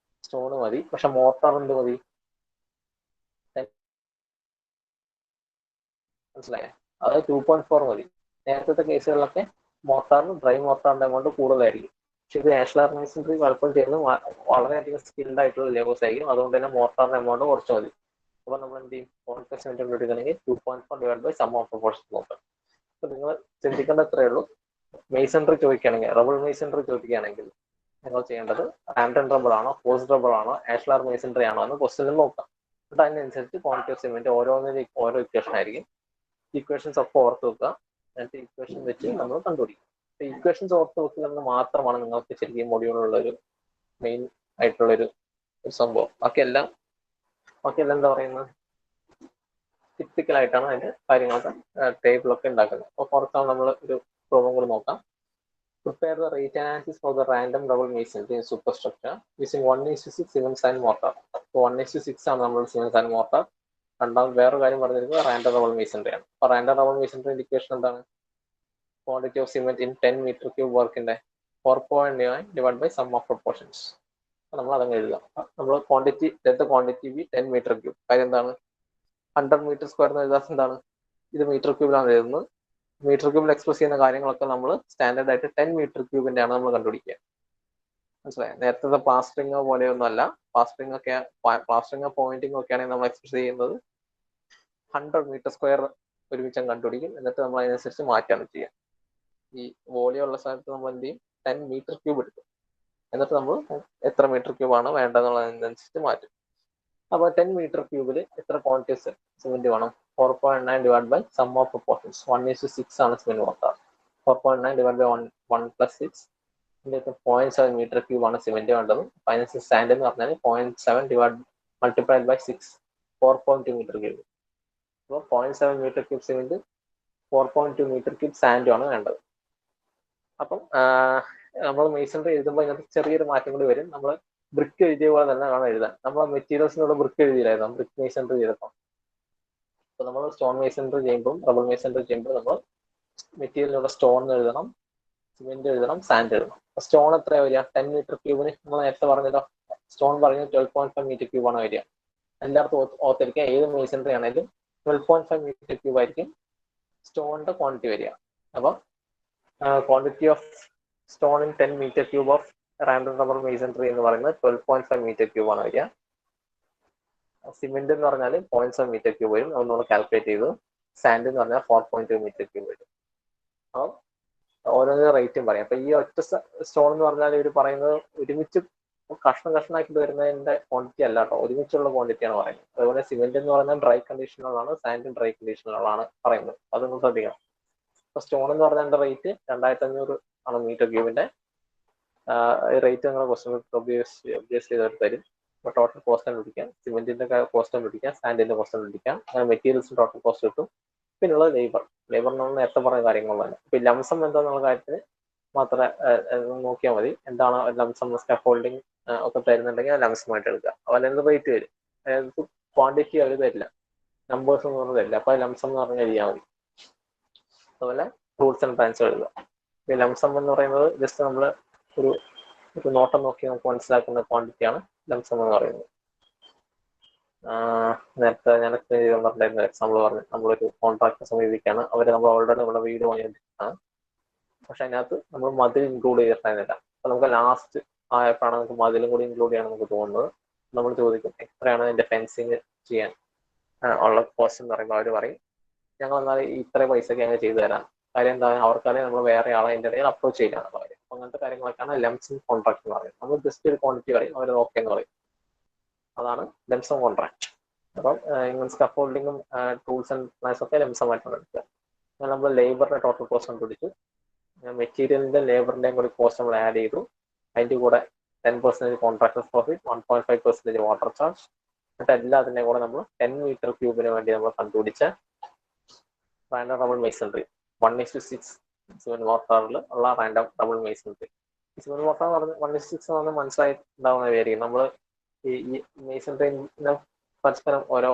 സ്റ്റോൺ മതി. പക്ഷെ മോർട്ടാർ എന്ത് മതി? മനസ്സിലായേ? അതായത് 2.4 മതി. നേരത്തെ കേസുകളിലൊക്കെ മോർട്ടാറിന് ഡ്രൈ മോർട്ടാറിന്റെ എമൗണ്ട് കൂടുതലായിരിക്കും. പക്ഷെ ഇത് അഷ്ലാർ മേസൺട്രി പലപ്പോഴും ചെയ്യുന്നത് വളരെയധികം സ്കിൽഡ് ആയിട്ടുള്ള ലേബേഴ്സ് ആയിരിക്കും. അതുകൊണ്ട് തന്നെ മോർട്ടാറിന്റെ എമൗണ്ട് കുറച്ച് മതി. അപ്പൊ നമ്മൾ എന്ത് ചെയ്യും? 1% എടുക്കുകയാണെങ്കിൽ 2.4 divide by sum of proportions നോക്കാം. അപ്പൊ നിങ്ങൾ ചിന്തിക്കേണ്ട എത്രയേ ഉള്ളൂ. മേസൺട്രി ചോദിക്കുകയാണെങ്കിൽ, റബിൾ മേസൺട്രി ചോദിക്കുകയാണെങ്കിൽ നിങ്ങൾ ചെയ്യേണ്ടത് റാൻഡം റബിൾ ആണോ, കോസ്റ്റ് റബിൾ ആണോ, അഷ്ലാർ മേസൺട്രി ആണോ എന്ന് ക്വസ്റ്റ്യനിൽ നോക്കാം. എന്നിട്ട് അതിനനുസരിച്ച് ക്വാണ്ടിറ്റി ഓഫ് സിമെന്റ് ഓരോന്നിനും ഓരോ ഇക്വേഷൻ ആയിരിക്കും. ഇക്വേഷൻസ് ഒക്കെ ഓർത്ത് വെക്കുക. എന്നിട്ട് ഇക്വേഷൻ വെച്ച് നമ്മൾ കണ്ടുപിടിക്കും. ഇക്വേഷൻസ് ഓർത്ത് വെക്കുന്നത് മാത്രമാണ് നിങ്ങൾക്ക് ശരിക്കും മൊഡ്യൂളിലുള്ള ഒരു മെയിൻ ആയിട്ടുള്ളൊരു സംഭവം. ബാക്കിയെല്ലാം എന്താ പറയുന്നത്, ടിപ്പിക്കലായിട്ടാണ് അതിന്റെ കാര്യങ്ങളൊക്കെ ടേബിളൊക്കെ ഉണ്ടാക്കുന്നത്. അപ്പോൾ പുറത്താണ് നമ്മൾ ഒരു പ്രോബ്ലം കൂടി നോക്കാം. Prepare the rate analysis for the random double masonry superstructure using 1:6 Siemens and mortar. So 1:6 ആണ് നമ്മൾ Siemens and mortar. രണ്ടാമത് വേറൊരു കാര്യം പറഞ്ഞിരിക്കുന്നത് റാൻഡം റബിൾ മേസൺട്രി ആണ്. അപ്പൊ റാൻഡം റബിൾ മേസൺട്രി ഇൻഡിക്കേഷൻ എന്താണ്? Quantity of cement in 10 metre cube വർക്കിന്റെ 4.9 divide by sum of proportions. നമ്മൾ അതങ്ങ് എഴുതാം. നമ്മൾ ക്വാണ്ടിറ്റി 10 മീറ്റർ ക്യൂബ്. കാര്യം എന്താണ്? 100 മീറ്റർ സ്ക്വയർ എന്ന് എഴുതാൻ എന്താണ്? ഇത് മീറ്റർ ക്യൂബിലാണ് എഴുതുന്നത്. മീറ്റർ ക്യൂബിൽ എക്സ്പ്രസ് ചെയ്യുന്ന കാര്യങ്ങളൊക്കെ നമ്മൾ സ്റ്റാൻഡേർഡ് ആയിട്ട് 10 മീറ്റർ ക്യൂബിന്റെ ആണ് നമ്മൾ കണ്ടുപിടിക്കുക. മനസ്സിലായോ? നേരത്തെ പ്ലാസ്റ്ററിംഗോ പോലെയൊന്നും അല്ല. പ്ലാസ്റ്ററിംഗോ പോയിന്റിംഗോ ഒക്കെ ആണെങ്കിൽ നമ്മൾ എക്സ്പ്രസ് ചെയ്യുന്നത് 100 മീറ്റർ സ്ക്വയർ ഒരുമിച്ച് കണ്ടുപിടിക്കും. എന്നിട്ട് നമ്മൾ അതിനനുസരിച്ച് മാറ്റാണ് ചെയ്യുക. ഈ വോളിയം ഉള്ള സ്ഥലത്ത് നമ്മൾ എന്ത് ചെയ്യും? 10 മീറ്റർ ക്യൂബ് എടുക്കും. എന്നിട്ട് നമ്മൾ എത്ര മീറ്റർ ക്യൂബ് ആണ് വേണ്ടതെന്നുള്ളതിനനുസരിച്ച് മാറ്റും. അപ്പോൾ 10 മീറ്റർ ക്യൂബിൽ എത്ര ക്വാണ്ടിറ്റി സിമെന്റ് വേണം? 4.9 divide by sum of proportions. 1:6 ആണ് cement mortar. 4.9 divide by 1 + 6 0.7 metre cube ആണ് സിമെന്റ് വേണ്ടത്. അതിനനുസരിച്ച് സാൻഡ് എന്ന് പറഞ്ഞാൽ 0.7 മൾട്ടിപ്ലൈഡ് ബൈ 6 4.2 മീറ്റർ ക്യൂബ്. അപ്പോൾ 0.7 metre cube cement 4.2 metre cube സാൻഡും ആണ് വേണ്ടത്. അപ്പം നമ്മൾ മേസൺട്രി എഴുതുമ്പോൾ ഇതിനകത്ത് ചെറിയൊരു മാറ്റം കൂടി വരും. നമ്മൾ ബ്രിക്ക് എഴുതിയ പോലെ തന്നെ വേണം എഴുതാൻ. നമ്മൾ മെറ്റീരിയൽസിനോട് ബ്രിക്ക് എഴുതിയില്ലായിരുന്നു ബ്രിക്ക് മേസൺട്രി ചെയ്തപ്പോൾ. അപ്പൊ നമ്മൾ സ്റ്റോൺ മേസൺട്രി ചെയ്യുമ്പോൾ, റബിൾ മേസൺട്രി ചെയ്യുമ്പോൾ നമ്മൾ മെറ്റീരിയലിലൂടെ സ്റ്റോൺ എഴുതണം, സിമെന്റ് എഴുതണം, സാൻഡ് എഴുതണം. സ്റ്റോൺ എത്രയാ വരിക? 10 മീറ്റർ ക്യൂബിന് നമ്മൾ നേരത്തെ പറഞ്ഞല്ലോ, സ്റ്റോൺ പറഞ്ഞത് 12.5 മീറ്റർ ക്യൂബ് ആണ് വരിക. എല്ലായിടത്തും ഓർത്തിരിക്കുക, ഏത് മേസൺട്രി ആണെങ്കിലും 12.5 മീറ്റർ ക്യൂബ് ആയിരിക്കും സ്റ്റോണിന്റെ ക്വാണ്ടിറ്റി വരിക. അപ്പം quantity of stone in 10 metre cube of random rubber masonry എന്ന് പറയുന്നത് 12.5 മീറ്റർ ക്യൂബ് ആണ് വരിക. സിമെന്റ് എന്ന് പറഞ്ഞാൽ 0.7 മീറ്റർ ക്യൂബ് വരും. അത് നമ്മൾ കാൽക്കുലേറ്റ് ചെയ്തു. സാൻഡ് എന്ന് പറഞ്ഞാൽ 4.2 മീറ്റർ ക്യൂബ് വരും. അപ്പം ഓരോരോ റേറ്റും പറയാം. അപ്പൊ ഈ ഒറ്റ സ്റ്റോൺ എന്ന് പറഞ്ഞാൽ ഇവർ പറയുന്നത് ഒരുമിച്ച് കഷ്ണമാക്കിയിട്ട് വരുന്നതിന്റെ ക്വാണ്ടിറ്റി അല്ല കേട്ടോ, ഒരുമിച്ചുള്ള ക്വാണ്ടിറ്റിയാണ് പറയുന്നത്. അതുപോലെ സിമെന്റ് എന്ന് പറഞ്ഞാൽ ഡ്രൈ കണ്ടീഷനുകളാണ്, സാൻഡും ഡ്രൈ കണ്ടീഷനുകളാണ് പറയുന്നത്. അതൊന്ന് ശ്രദ്ധിക്കണം. അപ്പൊ സ്റ്റോൺ എന്ന് പറഞ്ഞതിന്റെ റേറ്റ് 2500 ആണ് മീറ്റർ ക്യൂബിന്റെ റേറ്റ്. നിങ്ങൾ ക്വസ്റ്റൻ ഒബ്വിയസ് ചെയ്തവർ തരും. അപ്പൊ ടോട്ടൽ കോസ്റ്റ് കണ്ടുപിടിക്കാം, സിമെന്റിന്റെ കോസ്റ്റ് കണ്ടുപിടിക്കാം, സാൻഡിന്റെ കോസ്റ്റ് കണ്ടുപിടിക്കാം, അങ്ങനെ മെറ്റീരിയൽസിന് ടോട്ടൽ കോസ്റ്റ് കിട്ടും. പിന്നുള്ളത് ലേബർ നമ്മൾ നേരത്തെ പറഞ്ഞ കാര്യങ്ങളാണ്. ഇപ്പൊ ലംസം എന്താന്നുള്ള കാര്യത്തിന് മാത്രമേ നോക്കിയാൽ മതി. എന്താണ് ലംസം സ്കാഫോൾഡിങ് ഒക്കെ തരുന്നുണ്ടെങ്കിൽ ലംസമായിട്ട് എടുക്കുക. അതുപോലെ എന്ത് റേറ്റ് വരും, അതായത് ക്വാണ്ടിറ്റി അവർ തരില്ല, നമ്പേഴ്സ് എന്ന് പറഞ്ഞാൽ തരില്ല. അപ്പൊ ലംസം എന്ന് പറഞ്ഞാൽ എഴുതിയാൽ മതി. അതുപോലെ റൂൾസ് ആൻഡ് ട്രാൻസ്ഫർ എഴുതുക. ഈ ലംസം എന്ന് പറയുന്നത് ജസ്റ്റ് നമ്മൾ ഒരു നോട്ടം നോക്കി നമുക്ക് മനസ്സിലാക്കുന്ന ക്വാണ്ടിറ്റിയാണ് ലംസം എന്ന് പറയുന്നത്. നേരത്തെ ഞാൻ എക്സ്പ്ലെയിൻ ചെയ്ത് പറഞ്ഞിരുന്ന എക്സാമ്പിൾ പറഞ്ഞു, നമ്മളൊരു കോൺട്രാക്ടറെ സമീപിക്കുകയാണ്. അവർ നമ്മൾ ഓൾറെഡി നമ്മുടെ വീട് പണിയാണ്, പക്ഷെ അതിനകത്ത് നമ്മൾ മതിൽ ഇൻക്ലൂഡ് ചെയ്തിട്ടുണ്ടായിരുന്നില്ല. അപ്പൊ നമുക്ക് ലാസ്റ്റ് ആയപ്പോഴാണ് നമുക്ക് മതിലും കൂടി ഇൻക്ലൂഡ് ചെയ്യണം നമുക്ക് തോന്നുന്നത്. നമ്മൾ ചോദിക്കും എത്രയാണ് അതിന്റെ ഫെൻസിങ് ചെയ്യാൻ ഉള്ള കോസ്റ്റ് എന്ന് പറയുമ്പോൾ അവർ പറയും ഞങ്ങൾ എന്നാൽ ഇത്ര പൈസക്ക് ഞങ്ങൾ ചെയ്തു തരാം. കാര്യം എന്താ, അവർക്കറിയാം നമ്മൾ വേറെ ആളെ അതിൻ്റെ ഇടയിൽ അപ്രോച്ച് ചെയ്യാനാണ് പറയും. അപ്പൊ അങ്ങനത്തെ കാര്യങ്ങളൊക്കെയാണ് ലംസം കോൺട്രാക്ട് എന്ന് പറയുന്നത്. നമ്മൾ ജസ്റ്റ് ഒരു ക്വാണ്ടിറ്റി പറയും, അവർ ഓക്കെ എന്ന് പറയും. അതാണ് ലംസം കോൺട്രാക്ട്. അപ്പം ഇങ്ങനെ സ്കഫോൾഡിങ്ങും ടൂൾസ് ആൻഡ് പ്ലാൻസ് ഒക്കെ ലംസമായിട്ടാണ് എടുക്കുക. അങ്ങനെ നമ്മൾ ലേബറിന്റെ ടോട്ടൽ കോസ്റ്റ് കണ്ടുപിടിച്ചു, മെറ്റീരിയലിന്റെ ലേബറിന്റെയും കൂടി കോസ്റ്റ് നമ്മൾ ആഡ് ചെയ്തു. അതിന്റെ കൂടെ 10% കോൺട്രാക്ടർ പ്രോഫിറ്റ്, 1.5% വാട്ടർ ചാർജ്, എന്നിട്ട് എല്ലാത്തിൻ്റെയും കൂടെ നമ്മൾ 10 മീറ്റർ ക്യൂബിന് വേണ്ടി നമ്മൾ കണ്ടുപിടിച്ച റാൻഡം റബിൾ മേസൺട്രി 1:6 സിമെന്റ് മോർട്ടാറിൽ ഉള്ള random rubble masonry. Cement mortar പറഞ്ഞ് 1:6 എന്ന് മനസ്സിലായിട്ടുണ്ടാവുന്ന വിചാരിക്കും. നമ്മൾ ഈ മേസൺട്രിനെ പരസ്പരം ഓരോ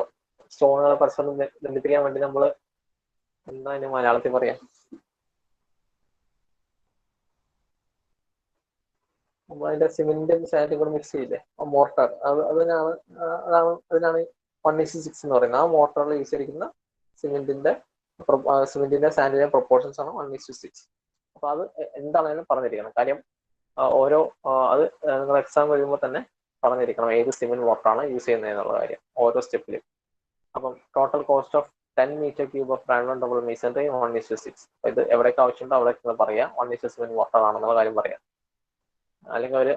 സ്റ്റോണുകളെ പരസ്പരം ബന്ധിപ്പിക്കാൻ വേണ്ടി നമ്മൾ എന്താ അതിന് മലയാളത്തിൽ പറയാം, നമ്മൾ അതിന്റെ സിമെന്റും സാൻഡും കൂടെ മിക്സ് ചെയ്യില്ലേ, മോർട്ടാർ. അതിനാണ് 1:6 എന്ന് പറയുന്നത്. ആ മോർട്ടാറിൽ യൂസ് ചെയ്തിരിക്കുന്ന സിമെന്റിന്റെ സാൻഡിന്റെ പ്രൊപ്പോർഷൻസ് ആണ് 1:6. അപ്പൊ അത് എന്താണെങ്കിലും പറഞ്ഞിരിക്കണം. കാര്യം ഓരോ അത് നിങ്ങൾ എക്സാം കഴിയുമ്പോൾ തന്നെ പറഞ്ഞിരിക്കണം ഏത് സിമെന്റ് മോർട്ടാറാണ് യൂസ് ചെയ്യുന്നത് എന്നുള്ള കാര്യം ഓരോ സ്റ്റെപ്പിലും. അപ്പം total cost of 10 metre cube of random rubble masonry 1:6. ഇത് എവിടെയൊക്കെ ആവശ്യമുണ്ടോ അവിടേക്ക് പറയാം 1:6 സിമെന്റ് മോർട്ടാർ ആണെന്നുള്ള കാര്യം പറയാം. അല്ലെങ്കിൽ ഒരു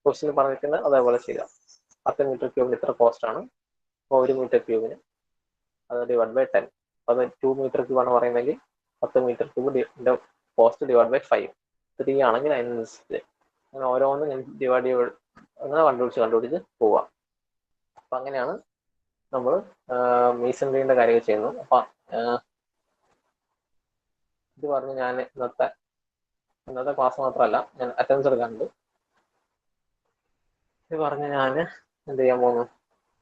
ക്വസ്റ്റ്യൻ പറഞ്ഞിരിക്കുന്നത് അതേപോലെ ചെയ്യാം. 10 മീറ്റർ ക്യൂബിന് ഇത്ര കോസ്റ്റ് ആണ്. അപ്പോൾ 1 മീറ്റർ ക്യൂബിന് അത് ഡിവൈഡ് ബൈ 10. അത് 2 മീറ്റർ ക്യൂബ് ആണ് പറയുന്നതെങ്കിൽ 10 മീറ്റർ ക്യൂബിന്റെ കോസ്റ്റ് ഡിവൈഡ് ബൈ 5. 3 ആണെങ്കിൽ അതിനനുസരിച്ച് അങ്ങനെ ഓരോന്നും ഡിവൈഡ് ചെയ്ത് അങ്ങനെ കണ്ടുപിടിച്ച് പോവാം. അപ്പൊ അങ്ങനെയാണ് നമ്മൾ മേസൺട്രീന്റെ കാര്യങ്ങൾ ചെയ്യുന്നത്. അപ്പൊ ഇത് പറഞ്ഞ് ഞാൻ ഇന്നത്തെ ക്ലാസ് മാത്രമല്ല ഞാൻ അറ്റൻഡൻസ് എടുക്കാറുണ്ട്. ഇത് പറഞ്ഞ് ഞാൻ എന്ത് ചെയ്യാൻ പോകുന്നു,